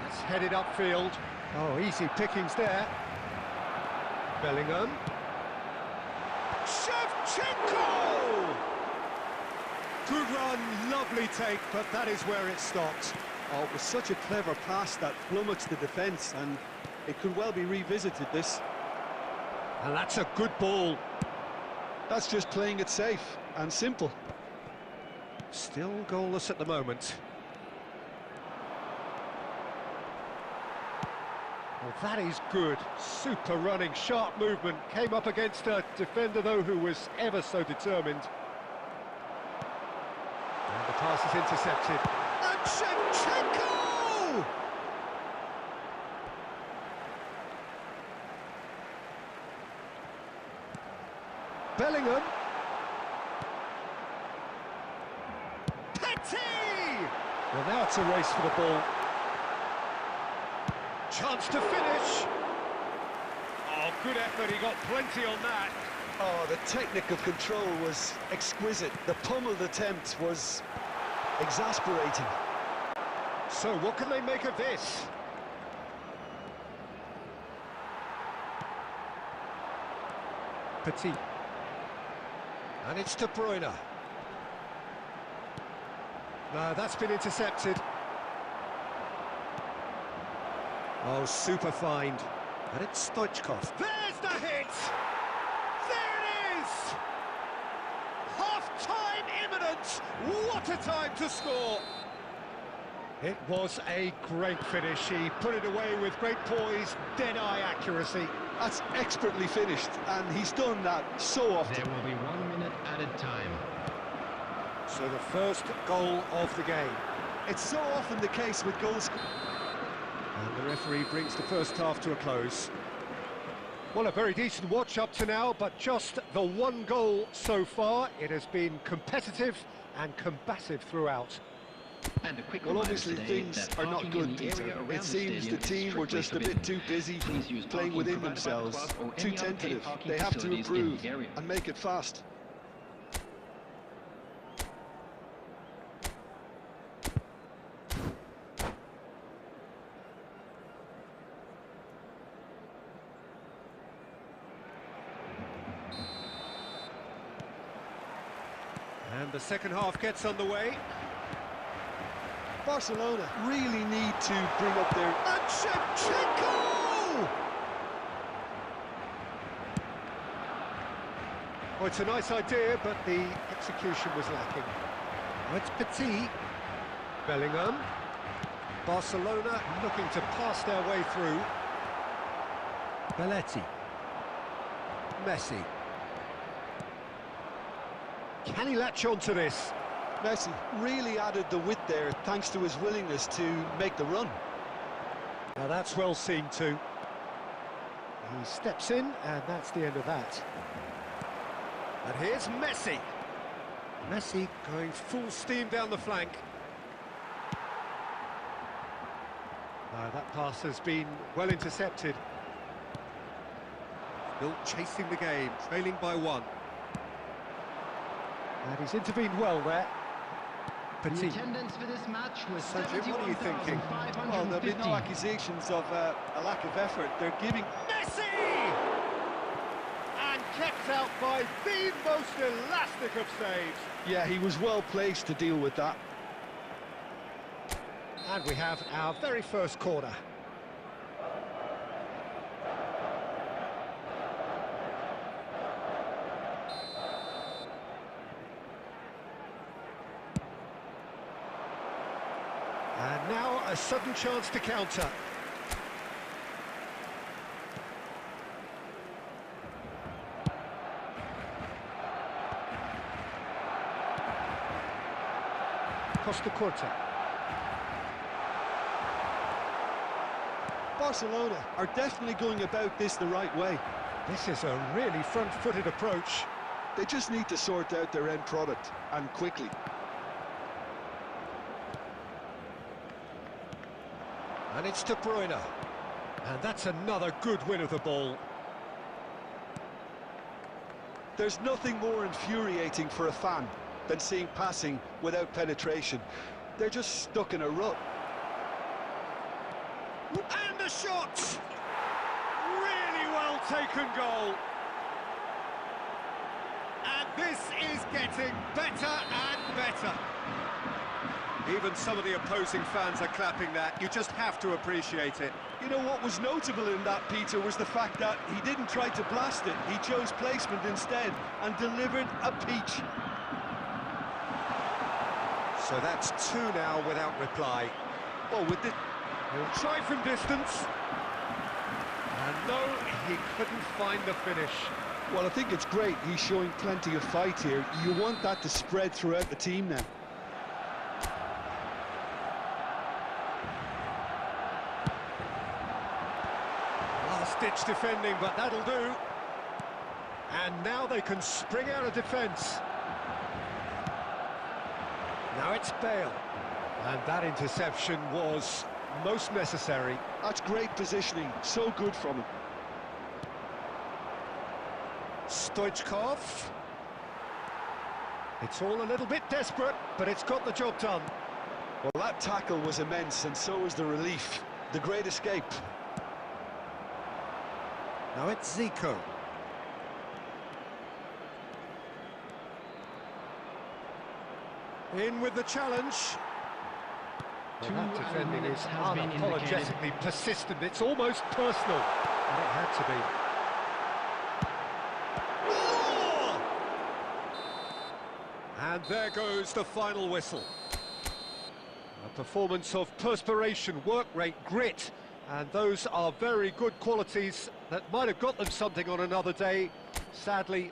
That's headed upfield. Oh, easy pickings there. Bellingham. Shevchenko! Good run, lovely take, but that is where it stopped. Oh, it was such a clever pass that flummoxed the defence, and it could well be revisited, this. And that's a good ball. That's just playing it safe and simple. Still goalless at the moment. Well, that is good. Super running, sharp movement. Came up against a defender, though, who was ever so determined. And the pass is intercepted. And Shevchenko! Bellingham. Petty! Well, now it's a race for the ball. Chance to finish. Oh, good effort. He got plenty on that. Oh, the technical control was exquisite. The pummeled attempt was exasperating. So, what can they make of this? Petit. And it's De Bruyne. No, that's been intercepted. Oh, super find. And it's Stoichkov. There's the hit! There it is! Half-time imminent! What a time to score! It was a great finish. He put it away with great poise, dead-eye accuracy. That's expertly finished, and he's done that so often. There will be 1 minute added time. So the first goal of the game. It's so often the case with goals. And the referee brings the first half to a close. Well, a very decent watch up to now, but just the one goal so far. It has been competitive and combative throughout. And a quick Well, reminder obviously today things that are not parking good, in the Peter. area around It seems the stadium is team were strictly just a bit forbidden. too busy Please use playing parking within provided by the themselves, club or too any other paid tentative. parking They have to facilities in improve the area. and make it fast. And the second half gets underway. Barcelona really need to bring up their... And Shevchenko! Oh, it's a nice idea, but the execution was lacking. Oh, it's Petit. Bellingham. Barcelona looking to pass their way through. Belletti. Messi. Can he latch on to this? Messi really added the width there thanks to his willingness to make the run. Now that's well seen too. He steps in, and that's the end of that. And here's Messi. Messi going full steam down the flank. Now that pass has been well intercepted. Still chasing the game, trailing by 1. And he's intervened well there. The Petit. attendance for this match was So, Jim, what are you thinking? 71,550. Well, there'll be no accusations of a lack of effort. They're giving... Messi! And kept out by the most elastic of saves. Yeah, he was well placed to deal with that. And we have our very first corner. And now a sudden chance to counter. Costa Curta. Barcelona are definitely going about this the right way. This is a really front-footed approach. They just need to sort out their end product, and quickly. And it's De Bruyne. And that's another good win of the ball. There's nothing more infuriating for a fan than seeing passing without penetration. They're just stuck in a rut. And the shot! Really well taken goal. And this is getting better and better. Even some of the opposing fans are clapping that. You just have to appreciate it. You know what was notable in that, Peter, was the fact that he didn't try to blast it. He chose placement instead and delivered a peach. So that's 2 now without reply. Oh, with the... He'll try from distance. And no, he couldn't find the finish. Well, I think it's great. He's showing plenty of fight here. You want that to spread throughout the team now. Last-ditch defending, but that'll do. And now they can spring out of defence. Now it's Bale. And that interception was most necessary. That's great positioning. So good from him. Stoichkov. It's all a little bit desperate, but it's got the job done. Well, that tackle was immense, and so was the relief. The great escape. Now it's Zico. In with the challenge. Well, that defending is unapologetically persistent. It's almost personal. And it had to be. Oh! And there goes the final whistle. A performance of perspiration, work rate, grit. And those are very good qualities that might have got them something on another day. Sadly,